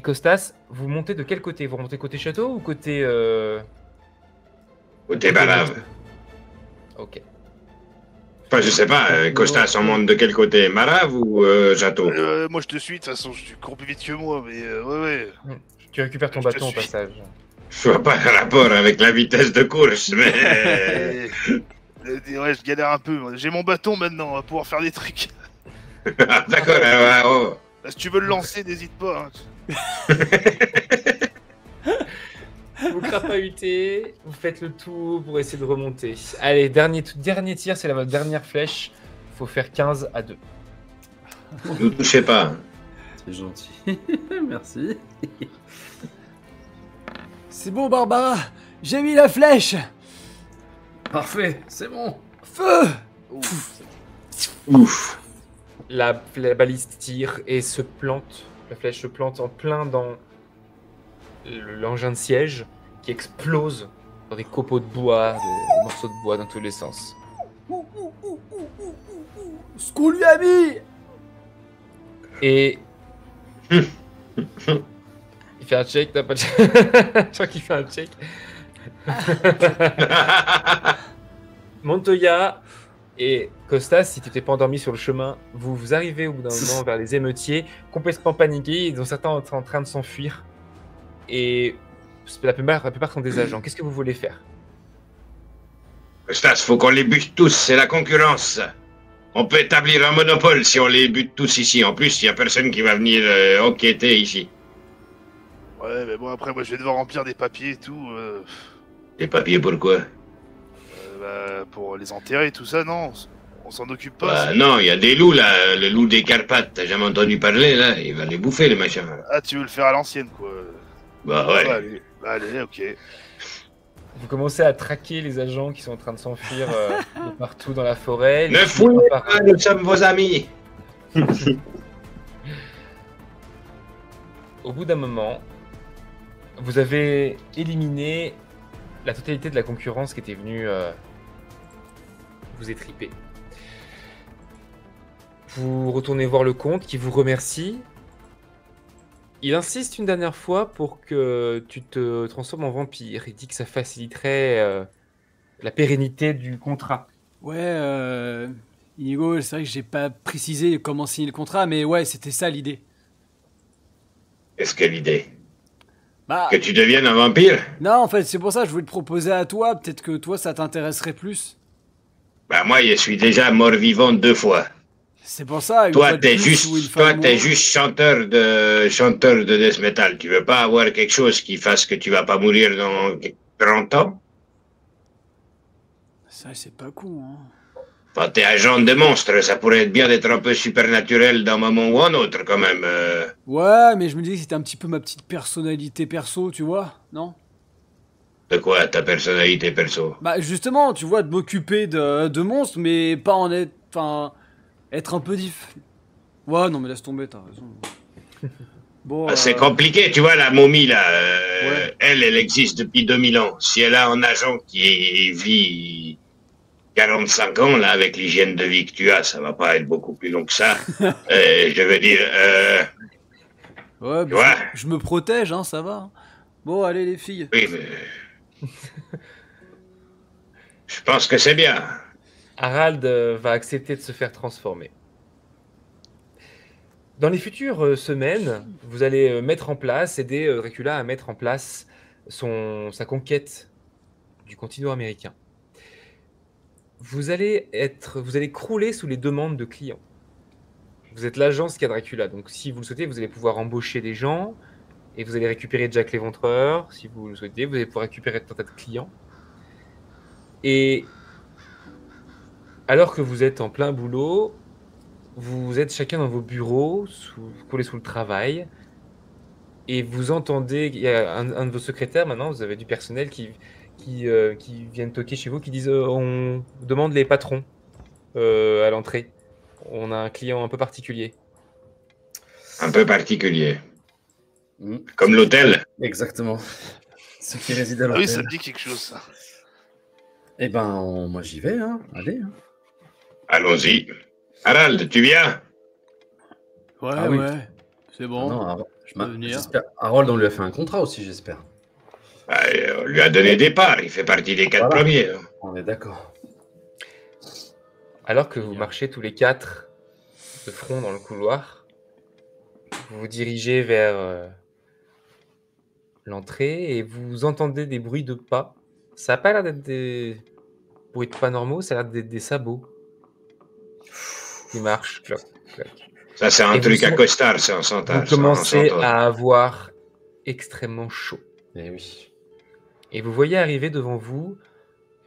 Costas, vous montez de quel côté? Vous remontez côté château ou côté... Côté Barave. Ok. Enfin, je sais pas, Costas, on monte de quel côté? Marave ou château? Moi, je te suis, de toute façon, tu cours plus vite que moi, mais ouais. Tu récupères ton Je te bâton au suis. passage. Je vois pas le rapport avec la vitesse de course, mais... Ouais, je galère un peu. J'ai mon bâton maintenant, on va pouvoir faire des trucs. D'accord, oh. Si tu veux le lancer, n'hésite pas. Hein. Vous crapahutez, vous faites le tour pour essayer de remonter. Allez, dernier tir, c'est votre dernière flèche. Faut faire 15 à 2. Ne touchez pas. C'est gentil. Merci. C'est bon, Barbara. J'ai mis la flèche. Parfait, c'est bon. Feu. Ouf. La baliste tire et se plante. La flèche se plante en plein dans l'engin de siège qui explose dans des copeaux de bois, des morceaux de bois dans tous les sens. Ce qu'on lui a mis. Et il fait un check, t'as pas de je crois qu'il fait un check. Montoya et Costas, si tu t'es pas endormi sur le chemin, vous arrivez au bout d'un moment vers les émeutiers, complètement paniqués, dont certains sont en train de s'enfuir. Et la plupart sont des agents. Qu'est-ce que vous voulez faire? Costas, faut qu'on les bute tous, c'est la concurrence. On peut établir un monopole si on les bute tous ici. En plus, il y a personne qui va venir enquêter ici. Ouais, mais bon, après, moi, je vais devoir remplir des papiers et tout. Les papiers, pourquoi? Pour les enterrer et tout ça, non. On s'en occupe pas. Bah non, il y a des loups là, le loup des Carpates, t'as jamais entendu parler là? Il va les bouffer les machins. Ah, tu veux le faire à l'ancienne, quoi. Bah ouais. Allez, ok. Vous commencez à traquer les agents qui sont en train de s'enfuir de partout dans la forêt. Ne fouillez pas, nous sommes vos amis. Au bout d'un moment, vous avez éliminé la totalité de la concurrence qui était venue vous étriper. Vous retournez voir le comte qui vous remercie. Il insiste une dernière fois pour que tu te transformes en vampire. Il dit que ça faciliterait la pérennité du contrat. Ouais, Inigo, c'est vrai que j'ai pas précisé comment signer le contrat, mais ouais, c'était ça l'idée. Qu'est-ce que l'idée? Bah, Que tu deviennes un vampire? non, en fait, c'est pour ça que je voulais te proposer à toi. Peut-être que toi, ça t'intéresserait plus. Bah moi, je suis déjà mort-vivant 2 fois. C'est pour ça. une Toi, fois de t'es plus, où il juste, fallait toi, t'es mourir. juste chanteur de death metal. Tu veux pas avoir quelque chose qui fasse que tu vas pas mourir dans 30 ans? Ça, c'est pas con, hein. Enfin, t'es agent de monstre, ça pourrait être bien d'être un peu supernaturel d'un moment ou un autre, quand même. Ouais, mais je me disais que c'était un petit peu ma petite personnalité perso, tu vois, non? De quoi, ta personnalité perso? Bah, justement, tu vois, de m'occuper de monstres, mais pas en être. Enfin, être un peu diff. Ouais, non, mais laisse tomber, t'as raison. Bon. Ah, c'est compliqué, tu vois, la momie, là, Ouais. elle existe depuis 2000 ans. Si elle a un agent qui vit 45 ans, là, avec l'hygiène de vie que tu as, ça va pas être beaucoup plus long que ça. Je veux dire, Ouais, tu bah, vois? je me protège, hein, ça va. Hein. Bon, allez, les filles. Oui, mais... Je pense que c'est bien. Harald va accepter de se faire transformer. Dans les futures semaines, vous allez mettre en place, aider Dracula à mettre en place sa conquête du continent américain. Vous allez crouler sous les demandes de clients. Vous êtes l'agence qu'a Dracula, donc si vous le souhaitez, vous allez pouvoir embaucher des gens et vous allez récupérer Jack l'Éventreur. Si vous le souhaitez, vous allez pouvoir récupérer tout un tas de clients. Et alors que vous êtes en plein boulot, vous êtes chacun dans vos bureaux, collés sous le travail, et vous entendez, il y a un de vos secrétaires maintenant, vous avez du personnel qui viennent toquer chez vous, qui disent on demande les patrons à l'entrée. On a un client un peu particulier. Un peu particulier. Mm. Comme l'hôtel. Exactement. Ceux qui résident à Ah l'hôtel. oui, ça me dit quelque chose, ça. Eh ben, moi j'y vais, hein. Allez. Hein. Allons-y. Harald, tu viens? Ouais, Ah oui. ouais. C'est bon. Non, Harold, peux venir. j'espère. Harold, on lui a fait un contrat aussi, j'espère. Ah, on lui a donné des parts, il fait partie des 4 Voilà. premiers. hein. On est d'accord. Alors que vous marchez tous les 4 de front dans le couloir, vous vous dirigez vers l'entrée et vous entendez des bruits de pas. Ça n'a pas l'air d'être des bruits de pas normaux, ça a l'air d'être des sabots qui marchent. Cloc, cloc. Ça, c'est un Et truc vous à sent- costard, ça, on s'entend. Vous commencez à avoir extrêmement chaud. Eh oui. Et vous voyez arriver devant vous,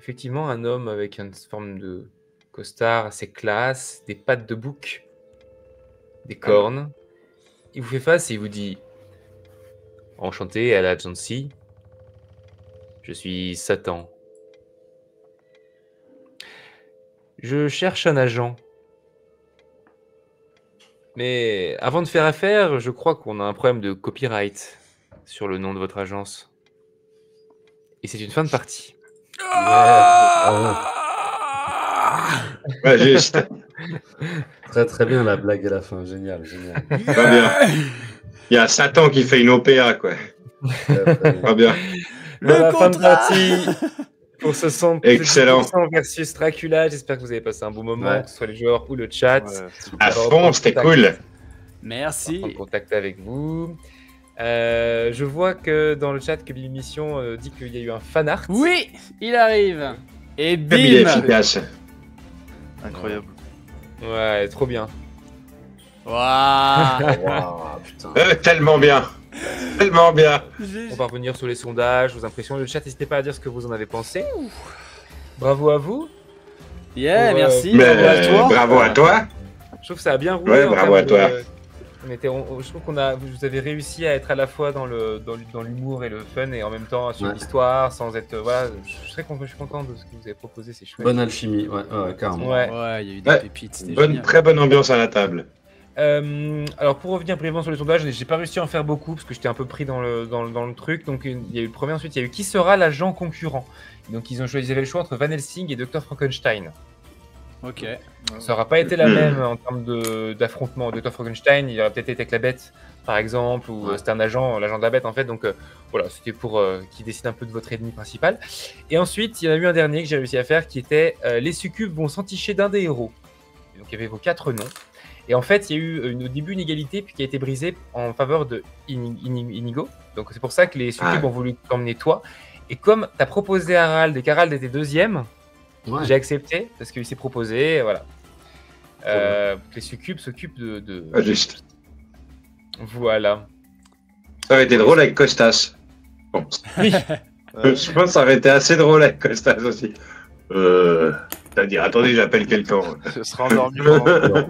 effectivement, un homme avec une forme de costard assez classe, des pattes de bouc, des cornes. Il vous fait face et il vous dit « Enchanté à la Jancy, je suis Satan. Je cherche un agent. Mais avant de faire affaire, je crois qu'on a un problème de copyright sur le nom de votre agence. Et c'est une fin de partie. Pas juste. Très très bien la blague à la fin, génial, génial. Pas bien. Il y a Satan qui fait une OPA, quoi. Très, très bien. Pas bien. La fin de contrat. partie pour ce 100% Excellent. versus Dracula. J'espère que vous avez passé un bon moment, Ouais. que ce soit les joueurs ou le chat. Ouais. À Alors, fond, c'était cool. Merci. Prendre contact avec vous. Je vois que dans le chat que Bibi Mission dit qu'il y a eu un fan art. Oui, il arrive. Et Comme il est bim. efficace. Incroyable. Ouais, trop bien. Waouh. Waouh, putain. Tellement bien. Tellement bien. On va revenir sur les sondages, vos impressions. Le chat, n'hésitez pas à dire ce que vous en avez pensé. Bravo à vous. Yeah, Pour, merci. Mais bravo à toi. bravo à toi. Je trouve que ça a bien roulé. Ouais, en bravo termes à toi. je trouve vous avez réussi à être à la fois dans l'humour et le fun et en même temps sur Ouais. l'histoire sans être. Voilà, je suis content de ce que vous avez proposé, c'est chouette. Bonne alchimie, ouais, carrément. Ouais. Ouais, il y a eu des Ouais. pépites, c'était Bonne, génial. très bonne ambiance à la table. Alors pour revenir brièvement sur les sondages, j'ai pas réussi à en faire beaucoup parce que j'étais un peu pris dans le truc. Donc il y a eu le premier, ensuite il y a eu qui sera l'agent concurrent. Donc ils avaient le choix entre Van Helsing et Dr Frankenstein. Ok. Ça n'aura pas été la même en termes d'affrontement. Dr Frankenstein, il aurait peut-être été avec la bête, par exemple, ou Ouais. c'était un agent, l'agent de la bête en fait. Donc voilà, c'était pour qu'il décide un peu de votre ennemi principal. Et ensuite, il y en a eu un dernier que j'ai réussi à faire qui était les succubes vont s'enticher d'un des héros. Et donc il y avait vos 4 noms. Et en fait, il y a eu au début une égalité puis qui a été brisée en faveur de Inigo. Donc c'est pour ça que les succubes ont voulu t'emmener toi. Et comme tu as proposé Harald et qu'Harald était deuxième, Ouais. j'ai accepté parce qu'il s'est proposé, et voilà. Les succubes s'occupent de... Pas juste. Voilà. Ça aurait été drôle avec Costas. Bon. Oui. Je pense que ça aurait été assez drôle avec Costas aussi. C'est-à-dire, attendez, j'appelle quelqu'un. Ce sera endormi pendant.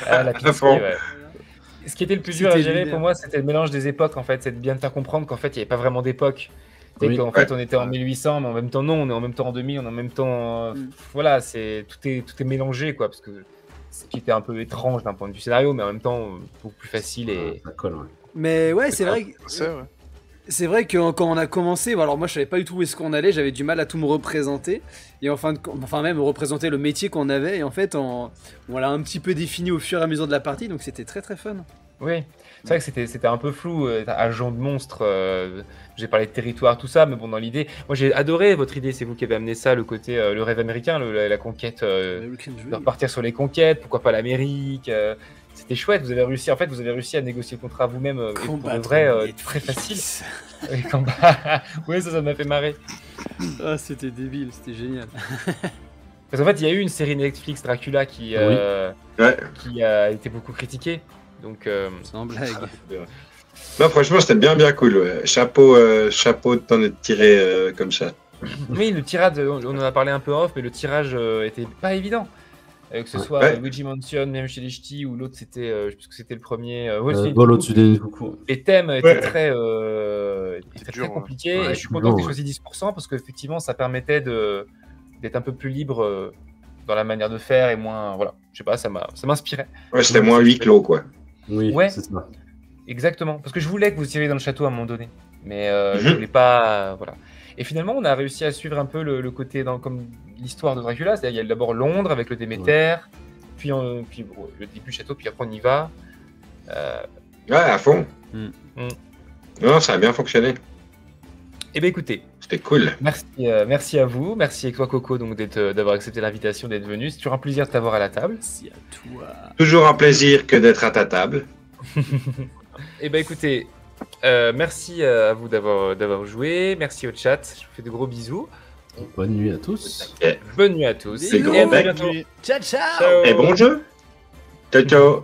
Ah, la pitié, fond. ouais. Ce qui était le plus dur à C'était gérer lunaire. pour moi, c'était le mélange des époques en fait. C'est de bien te faire comprendre qu'en fait, il n'y avait pas vraiment d'époque. Oui. En fait, on était en 1800, mais en même temps, non, on est en même temps en 2000, on est en même temps. Voilà, tout est mélangé quoi. Parce que ce qui était un peu étrange d'un point de vue scénario, mais en même temps, beaucoup plus facile et. Ça colle, ouais. Mais ouais, c'est vrai. C'est, ouais. C'est vrai que quand on a commencé, alors moi je savais pas du tout où est-ce qu'on allait, j'avais du mal à tout me représenter et enfin même représenter le métier qu'on avait et en fait on l'a un petit peu défini au fur et à mesure de la partie donc c'était très très fun. Oui, c'est vrai que c'était un peu flou, agent de monstre, j'ai parlé de territoire, tout ça, mais bon, dans l'idée, moi j'ai adoré votre idée, c'est vous qui avez amené ça, le côté, le rêve américain, la conquête, American de Dream. repartir sur les conquêtes, pourquoi pas l'Amérique, c'était chouette, vous avez réussi à négocier le contrat vous-même, et pour de Combattre vrai, les très facile. fils. Et oui, ça m'a fait marrer. Ah c'était débile, c'était génial. Parce qu'en fait, il y a eu une série Netflix Dracula qui a été beaucoup critiquée, donc... Sans blague. Non, franchement, c'était bien cool. Ouais. Chapeau de t'en être tiré comme ça. Oui, le tirage, on en a parlé un peu off, mais le tirage était pas évident. Que ce soit Ouais. Luigi Mansion, même chez les Ch'tis, ou l'autre c'était, je sais plus que c'était le premier. Ouais, c'était Vol Nintendo. au-dessus des coucou. Les thèmes étaient Ouais. étaient dur, très compliqués. ouais. Et Ouais, je suis content que tu aies ouais. choisi 10% parce qu'effectivement, ça permettait d'être un peu plus libre dans la manière de faire et moins. Voilà, je sais pas, ça m'inspirait. Ouais, c'était moins huis clos, quoi. Oui, Ouais. c'est ça. Exactement, parce que je voulais que vous tiriez dans le château à un moment donné, mais je Mhm. voulais pas, voilà. Et finalement, on a réussi à suivre un peu le côté comme l'histoire de Dracula, c'est-à-dire il y a d'abord Londres avec le Déméter, puis bon, le début du château, puis après on y va. Ouais, à fond. Mm. Non, ça a bien fonctionné. Eh bien écoutez, C'était cool. merci à vous, merci à toi Coco donc d'avoir accepté l'invitation, d'être venu. C'est toujours un plaisir de t'avoir à la table. Merci à toi. Toujours un plaisir que d'être à ta table. Eh bien écoutez, merci à vous d'avoir joué, merci au chat, je vous fais de gros bisous. Bonne nuit à tous. Bonne nuit à tous Bisous. et à très Bec. bientôt. Ciao, ciao. Ciao. Et bon jeu. Ciao, ciao.